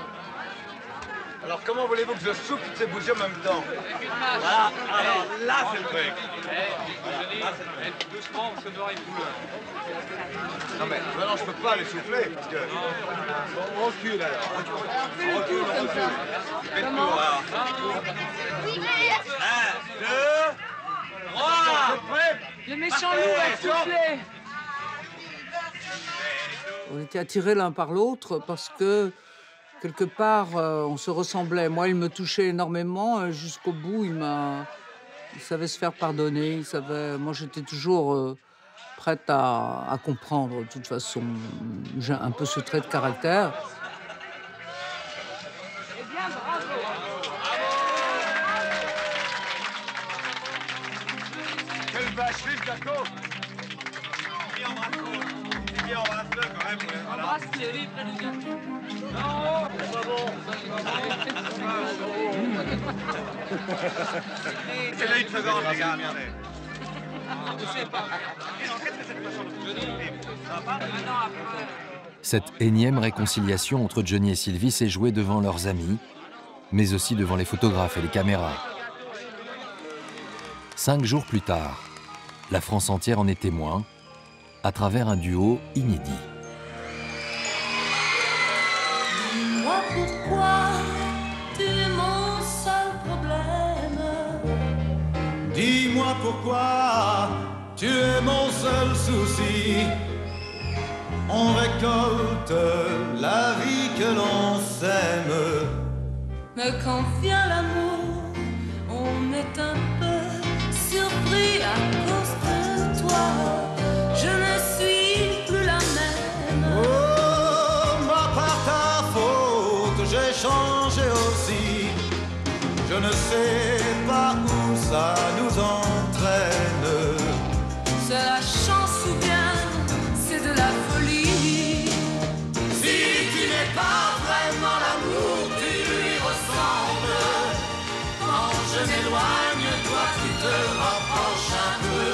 Alors comment voulez-vous que je soupe toutes ces bougies en même temps? Voilà, alors là c'est le truc. Là c'est le truc. Doucement, parce que dehors il coule. Non mais maintenant je peux pas les souffler parce que... On recule alors. On recule. Faites le tour alors. 1, 2, 3. Le méchant loup va souffler. On était attirés l'un par l'autre parce que, quelque part, on se ressemblait. Moi, il me touchait énormément. Jusqu'au bout, il savait se faire pardonner. Moi, j'étais toujours prête à comprendre. De toute façon, j'ai un peu ce trait de caractère. Eh bien, bravo. Quelle vache vive, Jaco. Viens, embrasse-le quand même. Embrasse-le, oui, près du gars. Non, c'est pas bon. C'est là une seconde, les gars, attendez. Je sais pas. Qu'est-ce que cette façon de ça va pas? Cette énième réconciliation entre Johnny et Sylvie s'est jouée devant leurs amis, mais aussi devant les photographes et les caméras. 5 jours plus tard, la France entière en est témoin, à travers un duo inédit. Dis-moi pourquoi tu es mon seul problème. Dis-moi pourquoi tu es mon seul souci. On récolte la vie que l'on sème. Mais quand vient l'amour, on est un peu surpris à cause de toi. Je ne suis plus la même. Oh, moi par ta faute, j'ai changé aussi. Je ne sais pas où ça nous entraîne. C'est la chance ou bien c'est de la folie. Si tu n'es pas vraiment l'amour, tu lui ressembles. Quand je m'éloigne, toi tu te rapproches un peu.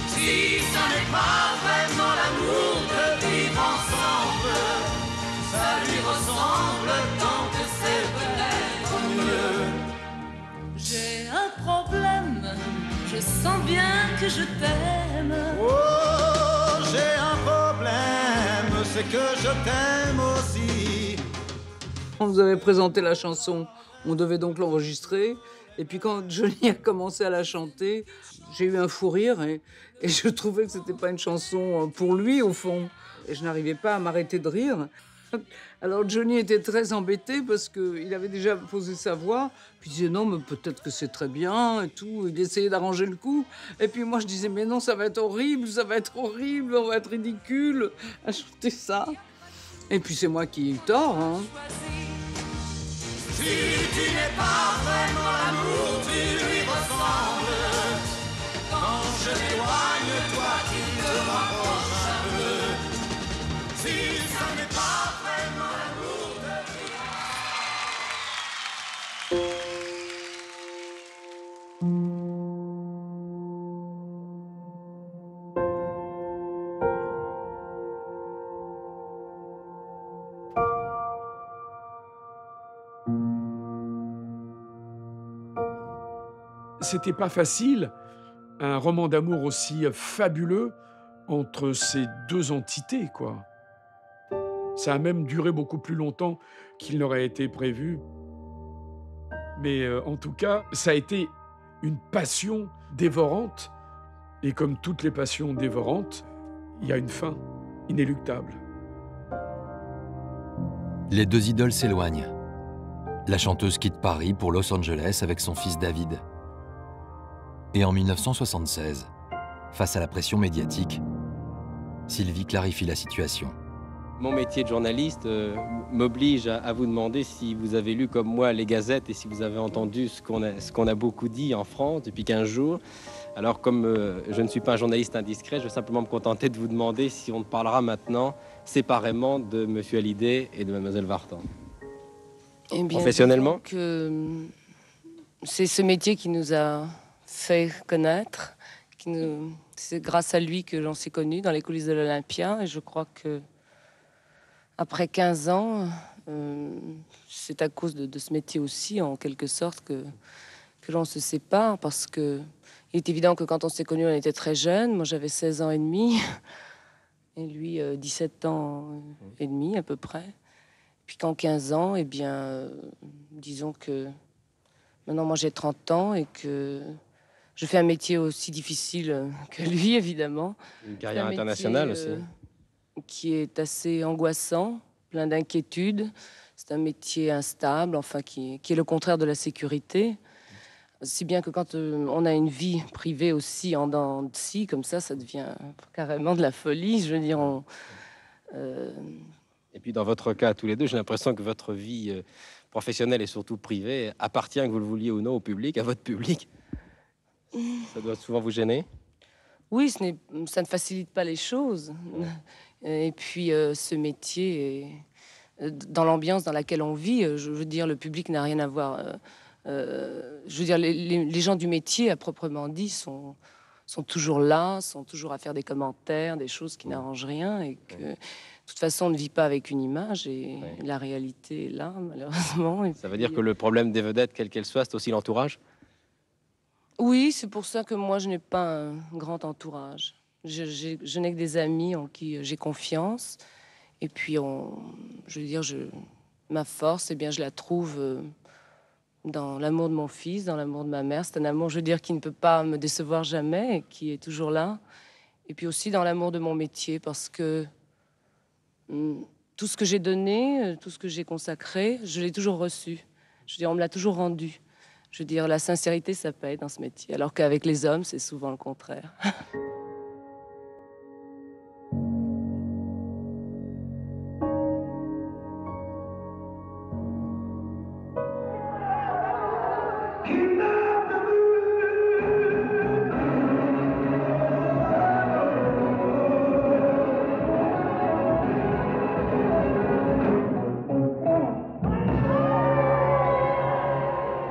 Si ça n'est pas vraiment l'amour de vivre ensemble, ça lui ressemble tant que c'est peut-être mieux. J'ai un problème, je sens bien que je t'aime. Oh, j'ai un problème, c'est que je t'aime aussi. On nous avait présenté la chanson, on devait donc l'enregistrer. Et puis quand Johnny a commencé à la chanter, j'ai eu un fou rire et je trouvais que c'était pas une chanson pour lui au fond. Et je n'arrivais pas à m'arrêter de rire. Alors Johnny était très embêté parce qu'il avait déjà posé sa voix. Puis il disait non, mais peut-être que c'est très bien et tout. Il essayait d'arranger le coup. Et puis moi je disais mais non, ça va être horrible, on va être ridicule à chanter ça. Et puis c'est moi qui ai eu tort, hein. Si tu n'es pas vraiment l'amour, tu lui ressembles. Quand je m'éloigne, toi tu te rapproches un peu. Si ça n'est pas vraiment l'amour de vivre. C'était pas facile, un roman d'amour aussi fabuleux entre ces deux entités, quoi. Ça a même duré beaucoup plus longtemps qu'il n'aurait été prévu. Mais en tout cas, ça a été une passion dévorante. Et comme toutes les passions dévorantes, il y a une fin inéluctable. Les deux idoles s'éloignent. La chanteuse quitte Paris pour Los Angeles avec son fils David. Et en 1976, face à la pression médiatique, Sylvie clarifie la situation. Mon métier de journaliste m'oblige à vous demander si vous avez lu comme moi les gazettes et si vous avez entendu ce qu'on a beaucoup dit en France depuis 15 jours. Alors comme je ne suis pas un journaliste indiscret, je vais simplement me contenter de vous demander si on parlera maintenant séparément de M. Hallyday et de Mlle Vartan. Eh bien, professionnellement c'est ce métier qui nous a fait connaître. C'est grâce à lui que l'on s'est connus dans les coulisses de l'Olympia. Et je crois que après 15 ans, c'est à cause de ce métier aussi, en quelque sorte, que l'on se sépare. Parce que il est évident que quand on s'est connus, on était très jeunes. Moi, j'avais 16 ans et demi. Et lui, 17 ans et demi, à peu près. Puis qu'en 15 ans, eh bien, disons que maintenant, moi, j'ai 30 ans et que je fais un métier aussi difficile que lui, évidemment. Une carrière internationale aussi. Qui est assez angoissant, plein d'inquiétudes. C'est un métier instable, enfin, qui est le contraire de la sécurité. Si bien que quand on a une vie privée aussi en dents de scie, comme ça devient carrément de la folie. Je veux dire, Et puis dans votre cas, tous les deux, j'ai l'impression que votre vie professionnelle et surtout privée appartient, que vous le vouliez ou non, au public, à votre public. Ça doit souvent vous gêner? Oui, ça ne facilite pas les choses. Et puis ce métier, dans l'ambiance dans laquelle on vit, je veux dire, le public n'a rien à voir. Je veux dire, les gens du métier, à proprement dit, sont toujours là, sont toujours à faire des commentaires, des choses qui n'arrangent rien. Et que, de toute façon, on ne vit pas avec une image. Et la réalité est là, malheureusement. Et ça veut dire que le problème des vedettes, quelle qu'elle soit, c'est aussi l'entourage? Oui, c'est pour ça que moi, je n'ai pas un grand entourage. Je n'ai que des amis en qui j'ai confiance. Et puis, je veux dire, ma force, eh bien, je la trouve dans l'amour de mon fils, dans l'amour de ma mère. C'est un amour, je veux dire, qui ne peut pas me décevoir jamais et qui est toujours là. Et puis aussi dans l'amour de mon métier, parce que tout ce que j'ai donné, tout ce que j'ai consacré, je l'ai toujours reçu. Je veux dire, on me l'a toujours rendu. Je veux dire, la sincérité, ça paye dans ce métier. Alors qu'avec les hommes, c'est souvent le contraire.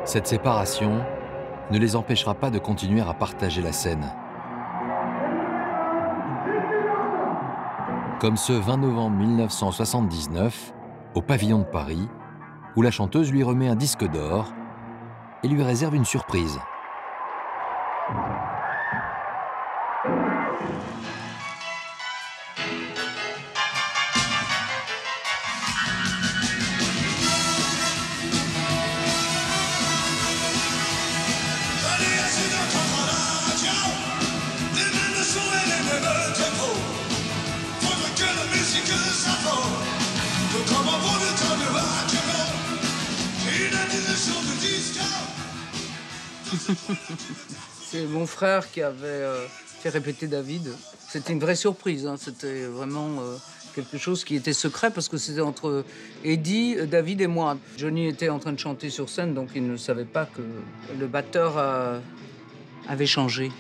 Cette séparation ne les empêchera pas de continuer à partager la scène. Comme ce 20 novembre 1979, au Pavillon de Paris, où la chanteuse lui remet un disque d'or et lui réserve une surprise. C'est mon frère qui avait fait répéter David. C'était une vraie surprise, hein. C'était vraiment quelque chose qui était secret parce que c'était entre Eddie, David et moi. Johnny était en train de chanter sur scène, donc il ne savait pas que le batteur avait changé.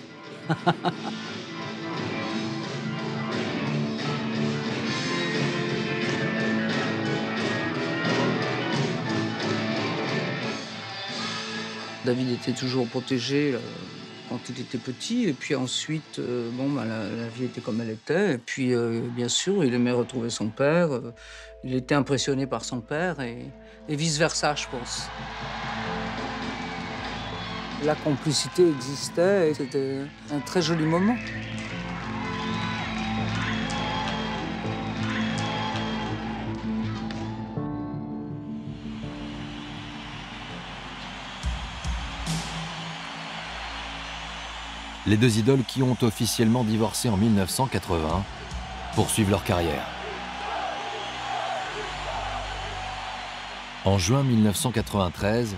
David était toujours protégé quand il était petit. Et puis ensuite, la vie était comme elle était. Et puis, bien sûr, il aimait retrouver son père. Il était impressionné par son père et vice-versa, je pense. La complicité existait et c'était un très joli moment. Les deux idoles qui ont officiellement divorcé en 1980 poursuivent leur carrière. En juin 1993,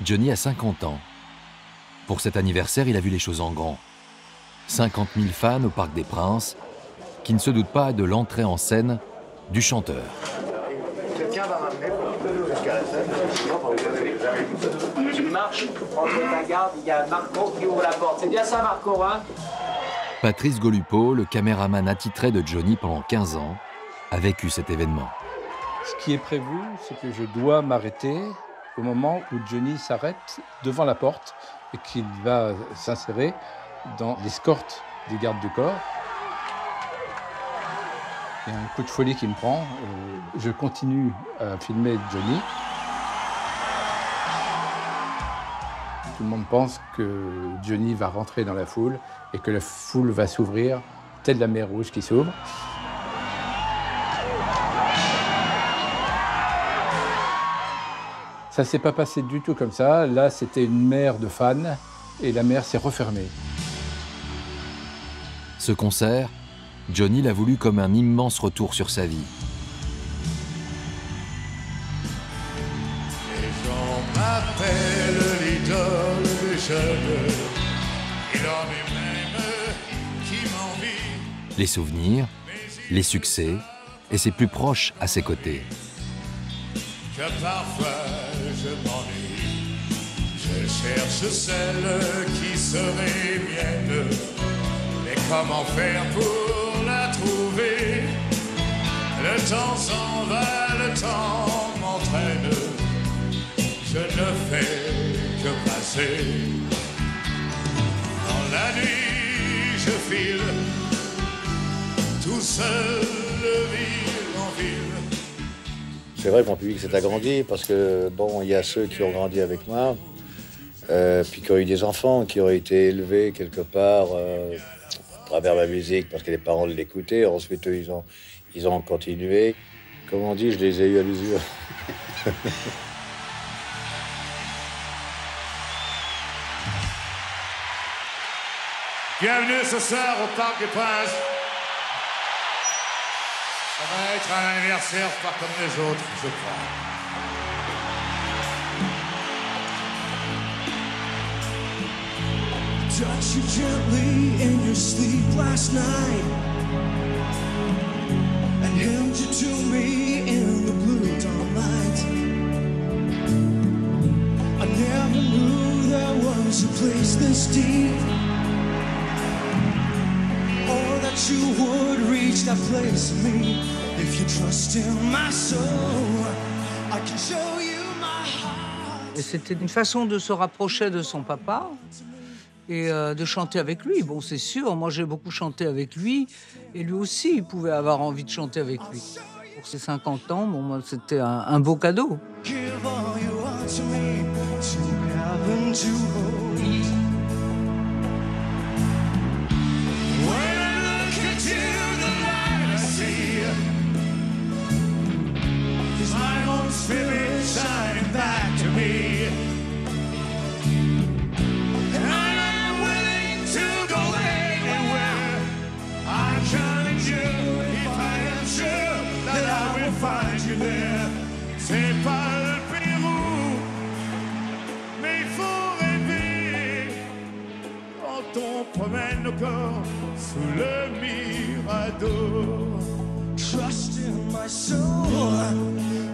Johnny a 50 ans. Pour cet anniversaire, il a vu les choses en grand. 50 000 fans au Parc des Princes, qui ne se doutent pas de l'entrée en scène du chanteur. Quelqu'un va m'amener jusqu'à la scène. Tu marches, entre ta garde, il y a Marco qui ouvre la porte. C'est bien ça, Marco, hein? Patrice Golupo, le caméraman attitré de Johnny pendant 15 ans, a vécu cet événement. Ce qui est prévu, c'est que je dois m'arrêter au moment où Johnny s'arrête devant la porte et qu'il va s'insérer dans l'escorte des gardes du corps. Il y a un coup de folie qui me prend. Je continue à filmer Johnny. Tout le monde pense que Johnny va rentrer dans la foule et que la foule va s'ouvrir, telle la mer Rouge qui s'ouvre. Ça ne s'est pas passé du tout comme ça. Là, c'était une mer de fans et la mer s'est refermée. Ce concert, Johnny l'a voulu comme un immense retour sur sa vie. Les gens m'appellent l'idole des jeunes. Il en est même qui m'envient. Les souvenirs, les succès et ses plus proches à ses côtés. Que parfois je m'ennuie. Je cherche celle qui serait mienne. Mais comment faire pour la trouver? Le temps s'en va, le temps m'entraîne. Je ne fais que passer. Dans la nuit, je file tout seul de ville en ville. C'est vrai que mon public s'est agrandi parce que, bon, il y a ceux qui ont grandi avec moi, puis qui ont eu des enfants, qui ont été élevés quelque part à travers ma musique parce que les parents l'écoutaient. Ensuite, eux, ils ont continué. Comme on dit, je les ai eus à l'usure. Bienvenue ce soir au Parc des Princes. Ça va être un anniversaire pas comme les autres, je crois. Touched you gently in your sleep last night and held you to me in the blue dawn light. I never knew there was a place this deep, or that you would reach that place in me. If you trust in my soul, I can show you my heart. Et c'était une façon de se rapprocher de son papa et de chanter avec lui. Bon, c'est sûr, moi j'ai beaucoup chanté avec lui, et lui aussi, il pouvait avoir envie de chanter avec lui. Pour ses 50 ans, bon, moi, c'était un beau cadeau. Give all you want to me, to heaven to hold. When I look into the light I see is my own spirit shining back to me. C'est pas le Pérou, mais il faut rêver quand on promène nos corps sous le Mirador. Trust in my soul,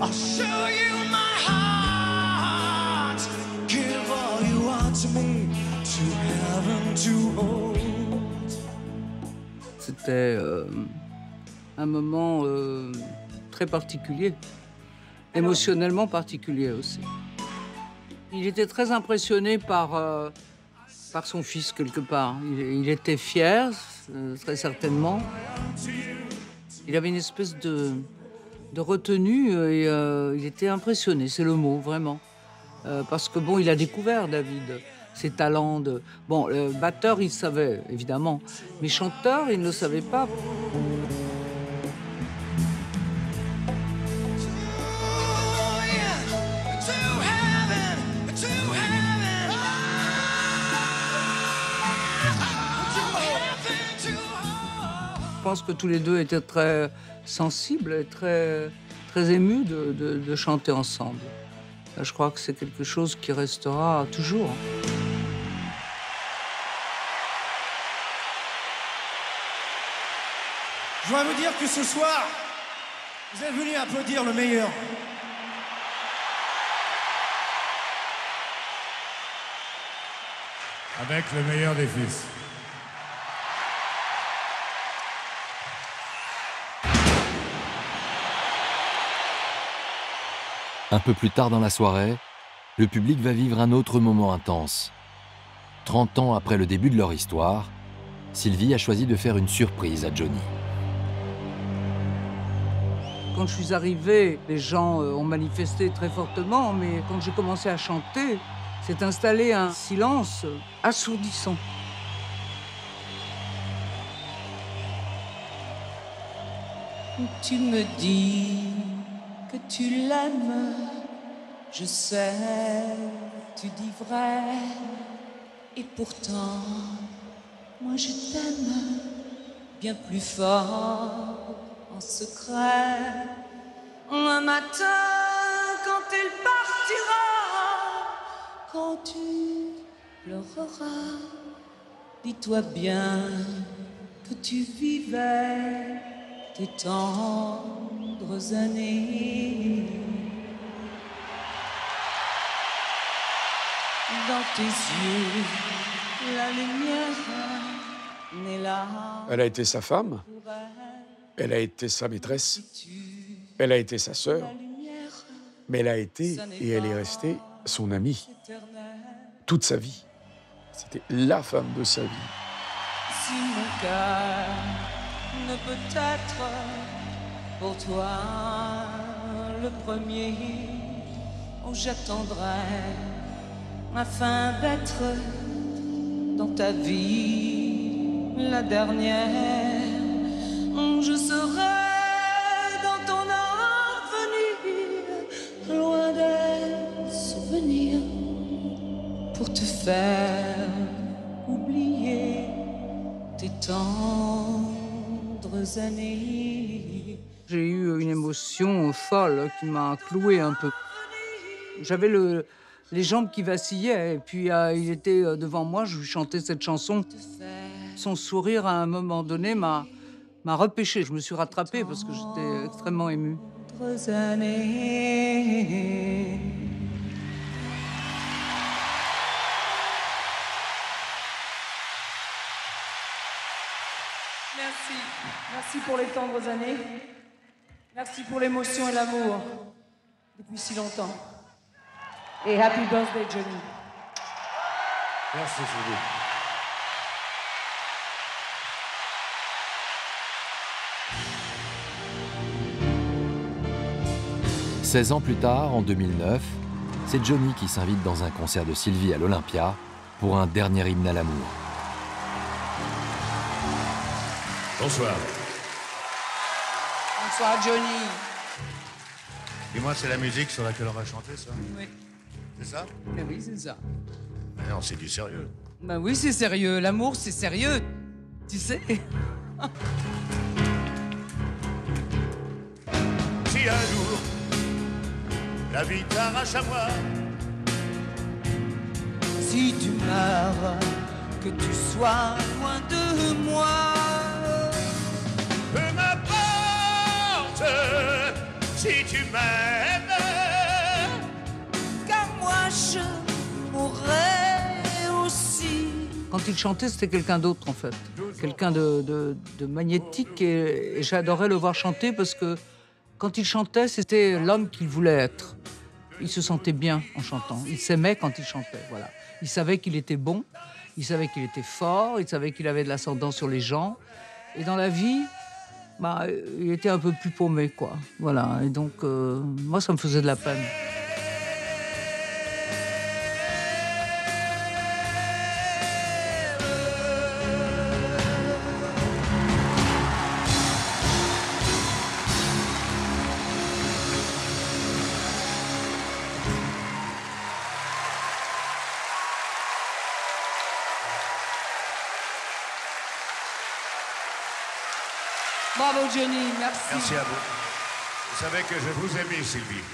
I'll show you my heart. Give all you want to me, to heaven to hold. C'était un moment très particulier, émotionnellement particulier aussi. Il était très impressionné par son fils quelque part. Il était fier, très certainement. Il avait une espèce de retenue et il était impressionné, c'est le mot, vraiment. Parce que bon, il a découvert, David, ses talents de... Bon, batteur, il savait, évidemment, mais chanteur, il ne le savait pas. Je pense que tous les deux étaient très, sensible et très, très émus de chanter ensemble. Je crois que c'est quelque chose qui restera toujours. Je voudrais vous dire que ce soir, vous êtes venus applaudir le meilleur. Avec le meilleur des fils. Un peu plus tard dans la soirée, le public va vivre un autre moment intense. 30 ans après le début de leur histoire, Sylvie a choisi de faire une surprise à Johnny. Quand je suis arrivée, les gens ont manifesté très fortement, mais quand j'ai commencé à chanter, s'est installé un silence assourdissant. Tu me dis que tu l'aimes, je sais, tu dis vrai, et pourtant, moi je t'aime bien plus fort en secret. Un matin, quand elle partira, quand tu pleureras, dis-toi bien que tu vivais tes tendres années. Dans tes yeux, la lumière n'est là. Elle a été sa femme, elle a été sa maîtresse, elle a été sa sœur, mais elle a été et elle est restée son amie toute sa vie. C'était la femme de sa vie. Si mon cœur ne peut être pour toi le premier, où j'attendrai afin d'être dans ta vie la dernière. Je serai dans ton avenir, loin des souvenirs, pour te faire oublier tes tendres années. J'ai eu une émotion folle qui m'a clouée un peu. J'avais les jambes qui vacillaient, et puis il était devant moi, je lui chantais cette chanson. Son sourire, à un moment donné, m'a repêchée. Je me suis rattrapée parce que j'étais extrêmement émue. Merci. Merci pour les tendres années. Merci pour l'émotion et l'amour depuis si longtemps. Et happy birthday, Johnny. Merci, Sylvie. « 16 ans plus tard, en 2009, c'est Johnny qui s'invite dans un concert de Sylvie à l'Olympia pour un dernier hymne à l'amour. Bonsoir. Bonsoir, Johnny. Dis-moi, c'est la musique sur laquelle on va chanter, ça? Oui. C'est ça? Mais oui, c'est ça. Mais non, c'est du sérieux. Ben oui, c'est sérieux. L'amour, c'est sérieux. Tu sais. Si un jour la vie t'arrache à moi, Si tu meurs, que tu sois loin de moi. peu m'importe si tu m'aimes, car moi je mourrai aussi. Quand il chantait, c'était quelqu'un d'autre, en fait. Quelqu'un de magnétique, et j'adorais le voir chanter parce que quand il chantait, c'était l'homme qu'il voulait être. Il se sentait bien en chantant. Il s'aimait quand il chantait, voilà. Il savait qu'il était bon, il savait qu'il était fort, il savait qu'il avait de l'ascendant sur les gens. Et dans la vie, il était un peu plus paumé, quoi. Voilà. Et donc, moi, ça me faisait de la peine. Bon, Bravo Johnny, merci. Merci à vous. Vous savez que je vous aime, Sylvie.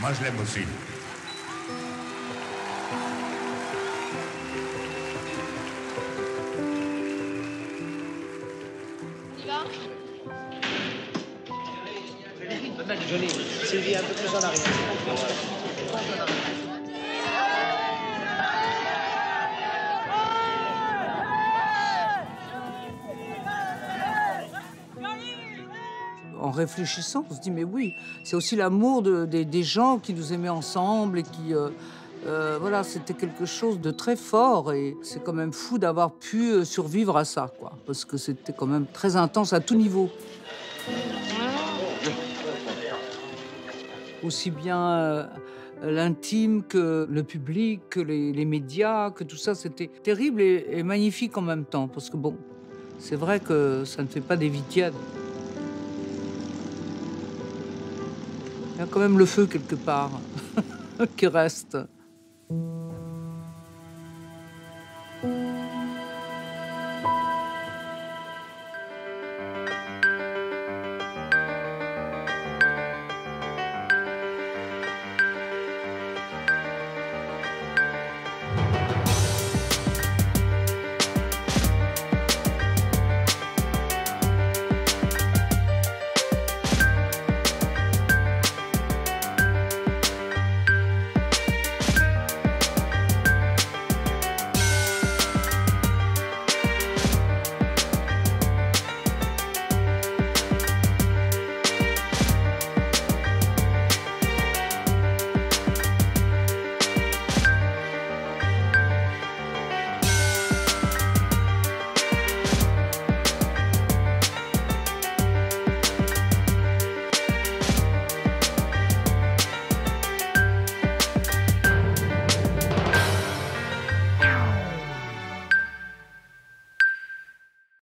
Moi, je l'aime aussi. On y va? Johnny, Sylvie, un peu plus en arrière. En réfléchissant, on se dit mais oui, c'est aussi l'amour des gens qui nous aimaient ensemble et qui, voilà, c'était quelque chose de très fort et c'est quand même fou d'avoir pu survivre à ça, quoi, parce que c'était quand même très intense à tout niveau. Aussi bien l'intime que le public, que les médias, que tout ça, c'était terrible et magnifique en même temps, parce que bon, c'est vrai que ça ne fait pas des vies tièdes. Il y a quand même le feu quelque part qui reste.